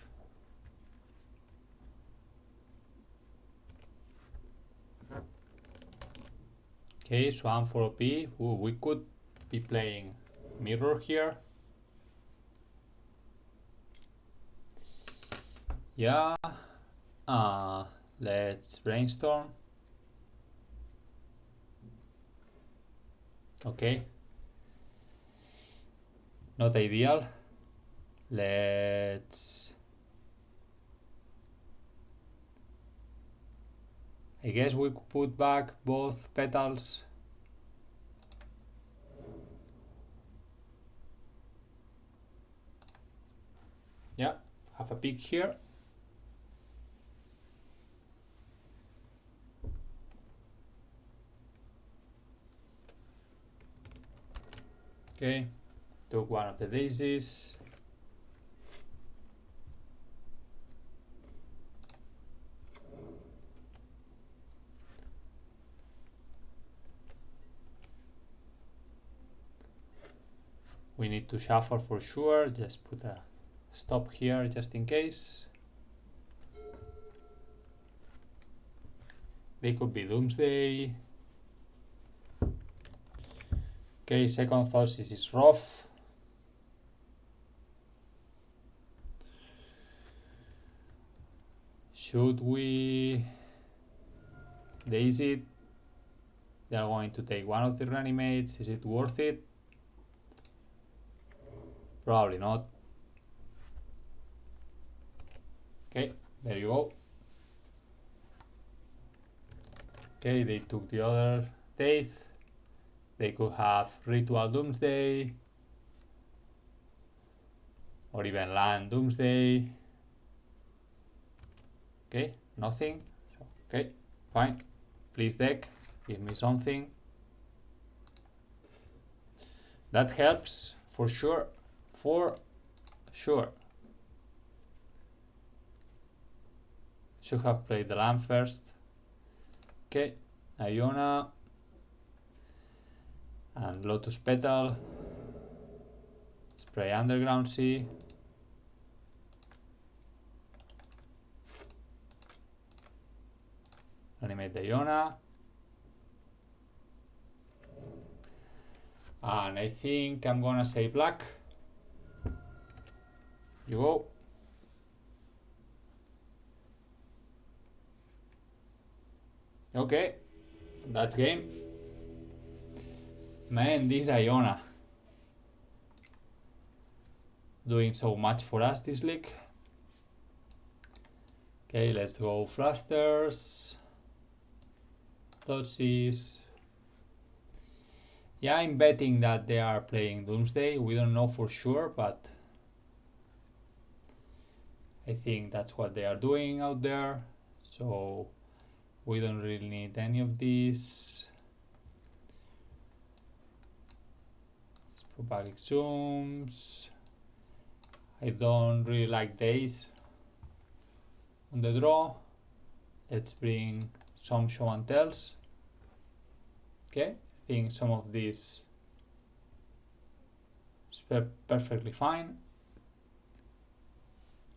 Okay, Swan for OP. Ooh, we could be playing mirror here. Yeah. Let's brainstorm. Okay. Not ideal. Let's... I guess we could put back both petals. Yeah, have a peek here. Okay, took one of the daisies. We need to shuffle for sure. Just put a stop here just in case. They could be Doomsday. Okay, second thoughts, this is rough. Should we Daze it? They are going to take one of the reanimates. Is it worth it? Probably not. Okay, there you go. Okay, they took the other Daze. They could have Ritual Doomsday. Or even Land Doomsday. Okay, nothing. Okay, fine. Please deck, give me something. That helps, for sure. For sure. Should have played the land first. Okay, Iona. And Lotus Petal. Spray Underground Sea. Animate the Iona. And I think I'm gonna say black. You go. Okay, that game. Man, this Iona doing so much for us this league. Okay, let's go Flusters. Dodges. Yeah, I'm betting that they are playing Doomsday. We don't know for sure, but I think that's what they are doing out there. So we don't really need any of these. Sporadic zooms. I don't really like Daze on the draw. Let's bring some show and tells. Okay, I think some of these is perfectly fine.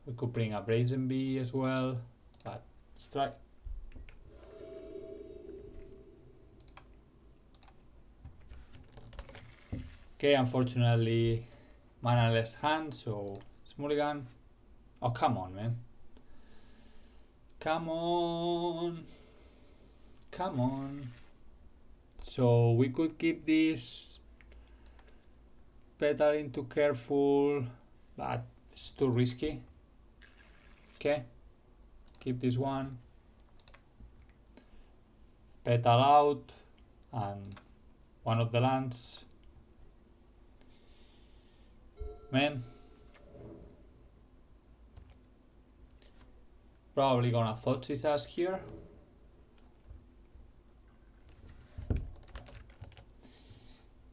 We could bring a Brazen Bee as well, but let's try. Okay, unfortunately, mana-less hand, so it's mulligan. Oh, come on, man. Come on. Come on. So we could keep this petal into careful, but it's too risky. Okay, keep this one. Petal out and one of the lands. Man. Probably gonna Thoughtseize us here.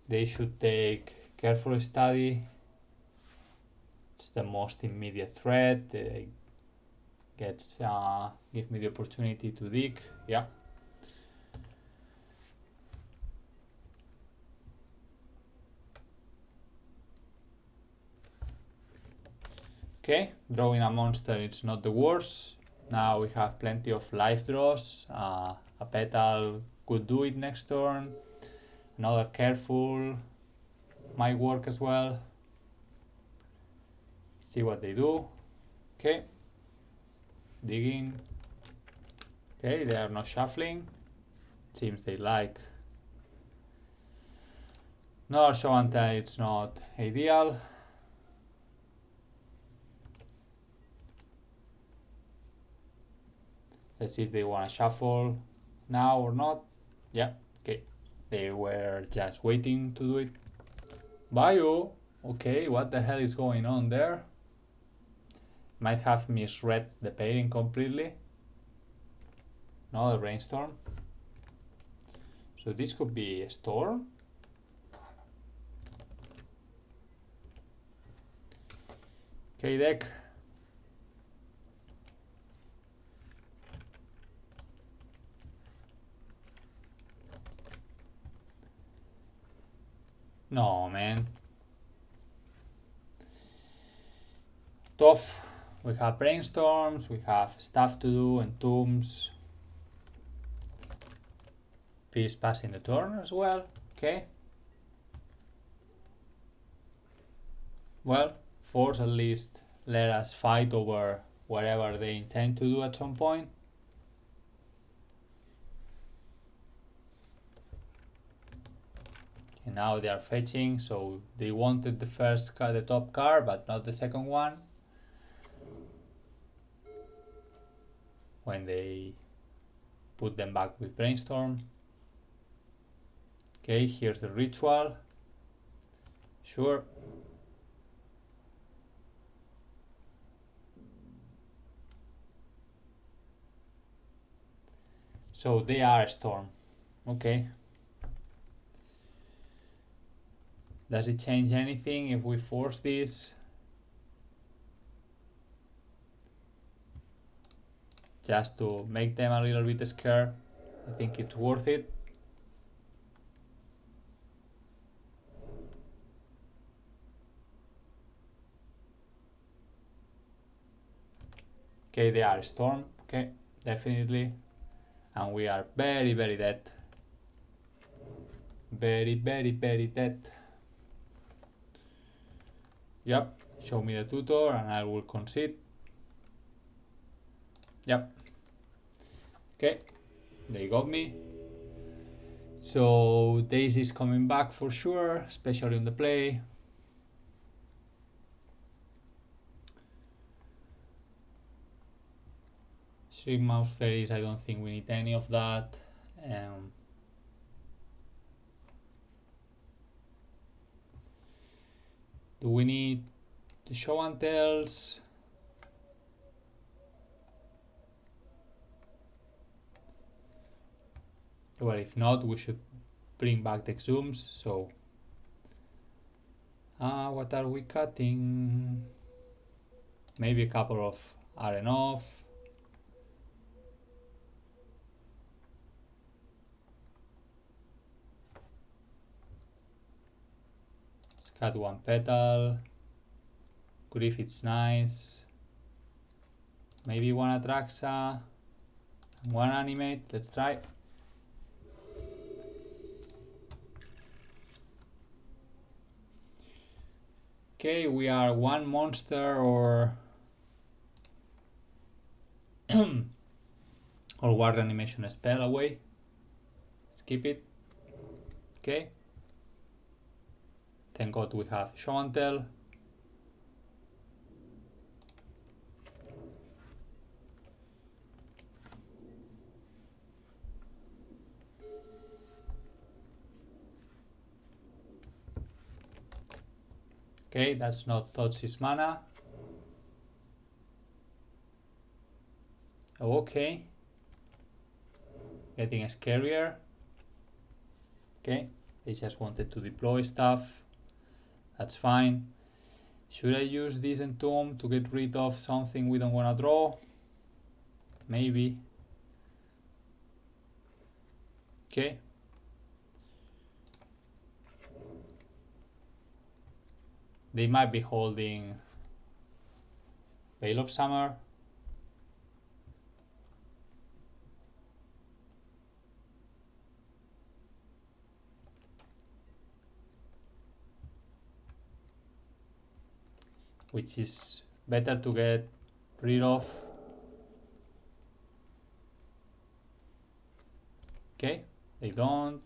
They should take Careful Study. It's the most immediate threat. Give me the opportunity to dig. Yeah. Okay, drawing a monster it's not the worst. Now we have plenty of life draws. A Petal could do it next turn. Another Careful might work as well. See what they do. Okay. Digging. Okay, they are not shuffling. Seems they like. Another show and tell it's not ideal. Let's see if they want to shuffle now or not. Yeah, okay. They were just waiting to do it. Bio. Okay, what the hell is going on there? Might have misread the pairing completely. Another Brainstorm. So this could be a Storm. Okay, deck. No, man. Tough. We have Brainstorms, we have stuff to do, and Tombs. Please pass in the turn as well. Okay. Well, force at least let us fight over whatever they intend to do at some point. And now they are fetching, so they wanted the first card, the top card, but not the second one. When they put them back with Brainstorm. Okay, here's the ritual. Sure. So they are a Storm. Okay. Does it change anything if we force this? Just to make them a little bit scared. I think it's worth it. Okay, they are Storm. Okay, definitely. And we are very, very dead. Very, very, very dead. Yep, show me the tutor and I will concede. Yep. Okay, they got me. So Daze is coming back for sure, especially on the play. Shriek Mouse Fairies, I don't think we need any of that. Do we need the show and tells? Well, if not, we should bring back the zooms. So, what are we cutting? Maybe a couple of are enough. Let's cut one petal. Grixis, nice. Maybe one Atraxa, one Animate. Let's try. Okay, we are one monster or or ward animation spell away. Skip it. Okay. Thank God we have show and tell. Okay, that's not Thought's mana. Oh, okay. Getting scarier. Okay, they just wanted to deploy stuff. That's fine. Should I use this Entomb to get rid of something we don't want to draw? Maybe. Okay. They might be holding Veil of Summer. Which is better to get rid of. Okay, they don't.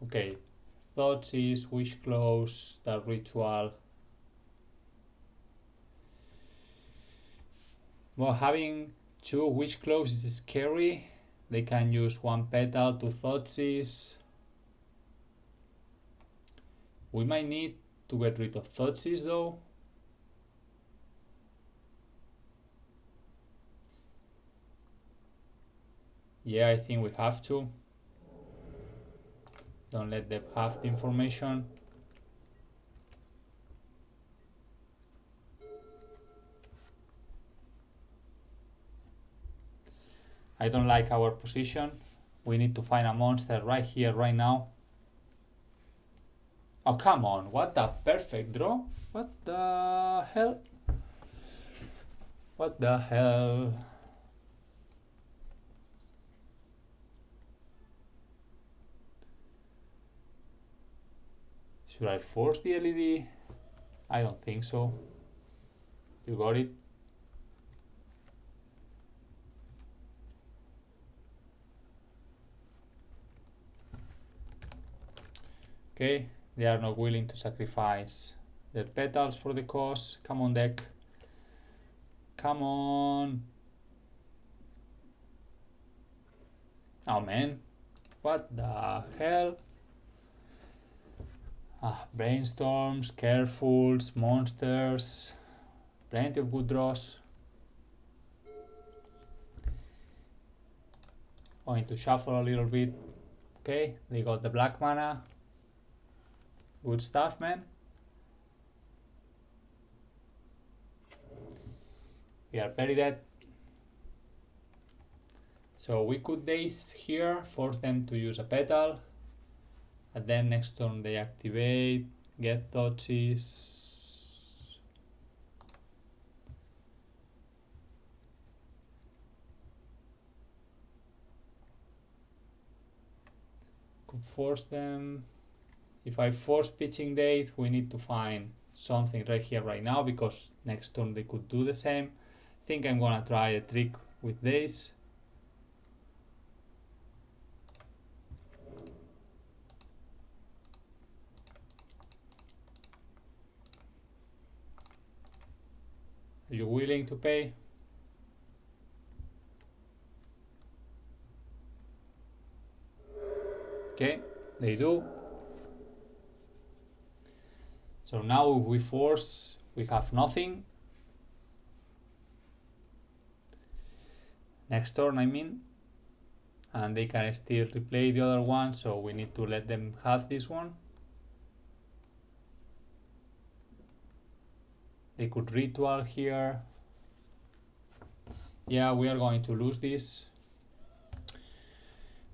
Okay, Thoughts is Wish Close, that ritual. Well, having two Wish Close is scary. They can use one petal to Thoughtseize. We might need to get rid of Thoughtseize though. Yeah, I think we have to. Don't let them have the information. I don't like our position. We need to find a monster right here, right now. Oh, come on. What the perfect draw? What the hell? What the hell? Should I force the LED? I don't think so. You got it? Okay, they are not willing to sacrifice their petals for the cause. Come on, deck. Come on. Oh man, what the hell? Brainstorms, carefuls, monsters, plenty of good draws. Going to shuffle a little bit. Okay, they got the black mana. Good stuff, man. We are very dead. So we could Daze here, force them to use a petal. And then next turn they activate, get Thoughtseize. Could force them. If I force pitching Daze, we need to find something right here, right now, because next turn they could do the same. I think I'm gonna try a trick with Daze. Are you willing to pay? Okay, they do. So now if we force, we have nothing. Next turn, I mean. And they can still replay the other one, so we need to let them have this one. They could ritual here. Yeah, we are going to lose this.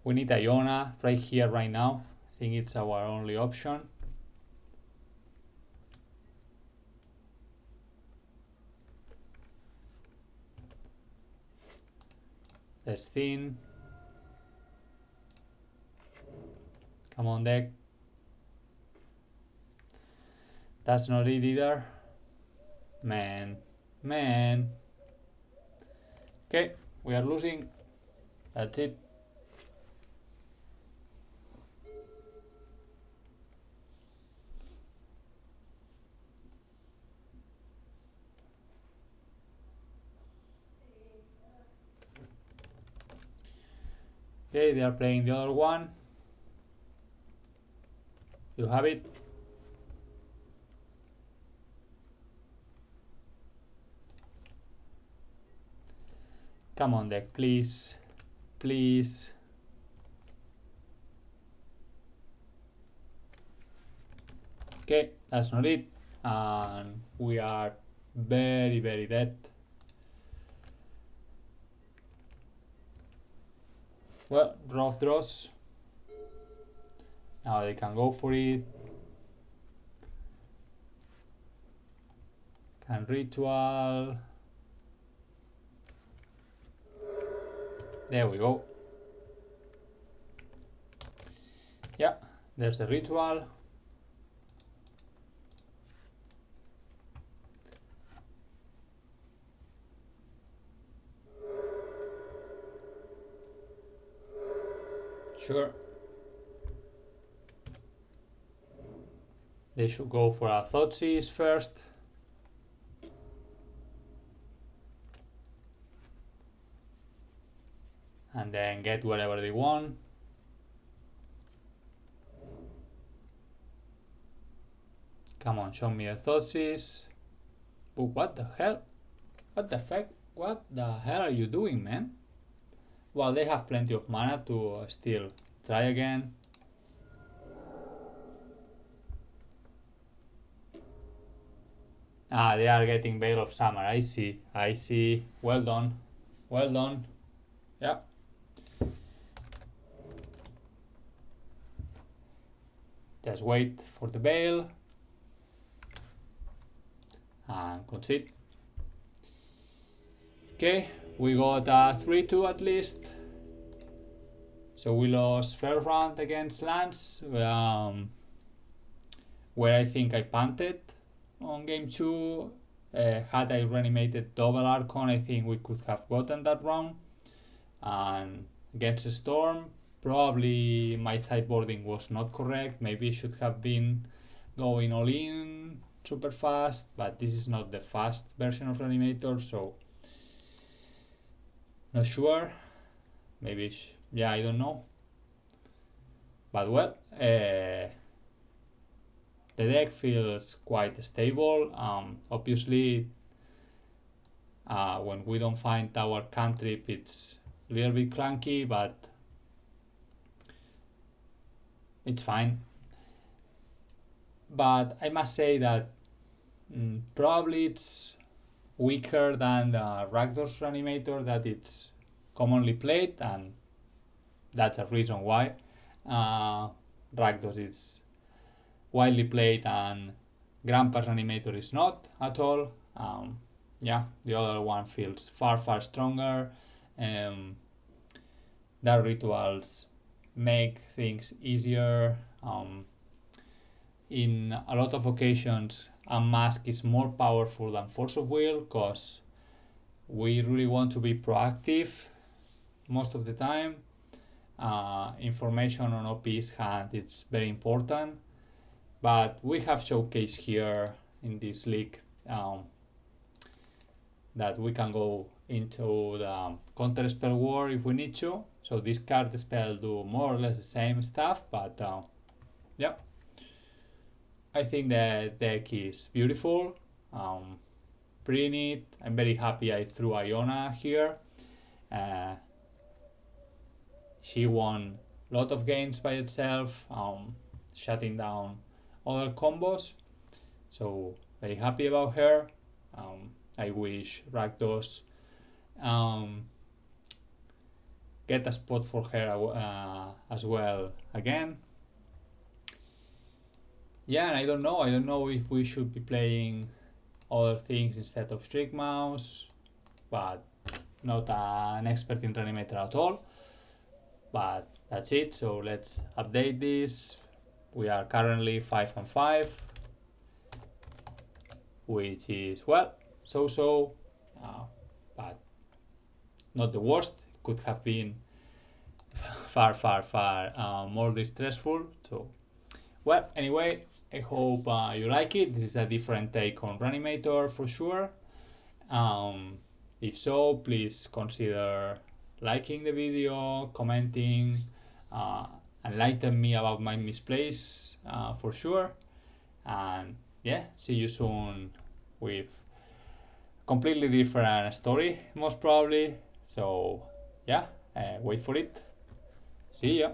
We need Iona right here, right now. I think it's our only option. Let's thin. Come on, deck. That's not it either. Man. Okay, we are losing. That's it. Okay, they are playing the other one. You have it. Come on deck, please. Please. Okay, that's not it. And we are very, very dead. Well, rough draws. Now they can go for it. Can ritual. There we go. Yeah, there's the ritual. Sure. They should go for a Thoughtseize first. And then get whatever they want. Come on, show me the Thoughtseize. But what the hell? What the fuck? What the hell are you doing, man? Well, they have plenty of mana to still try again. Ah, they are getting Veil of Summer. I see. I see. Well done. Well done. Yeah. Just wait for the Veil. And concede. Okay, we got a 3-2 at least. So we lost first round against Lance, where I think I punted on game 2. Had I reanimated double Archon, I think we could have gotten that round. And against Storm, probably my sideboarding was not correct. Maybe I should have been going all in super fast, but this is not the fast version of Reanimator, so not sure. Maybe, yeah, I don't know. But well, the deck feels quite stable. Obviously, when we don't find our cantrip, it's a little bit clunky, but it's fine. But I must say that probably it's weaker than the Rakdos Reanimator that it's commonly played, and that's a reason why. Rakdos is widely played and Gran Reanimator is not at all. Yeah, the other one feels far stronger. Dark rituals make things easier. In a lot of occasions, Unmask is more powerful than Force of Will because we really want to be proactive most of the time. Information on OP's hand, it's very important, but we have showcased here in this league that we can go into the counter spell war if we need to. So this card spell do more or less the same stuff, but yeah, I think the deck is beautiful, pretty neat. I'm very happy I threw Iona here. She won a lot of games by itself, shutting down other combos. So very happy about her. I wish Rakdos get a spot for her as well again. Yeah, and I don't know if we should be playing other things instead of Strict Mouse, but not an expert in Reanimator at all. But that's it, so let's update this. We are currently 5-5, which is, well, so, but not the worst. It could have been far more distressful. So, well, anyway, I hope you like it. This is a different take on Reanimator for sure. If so, please consider liking the video, commenting, enlighten me about my misplays for sure. And yeah, see you soon with completely different story, most probably. So yeah, wait for it. See ya.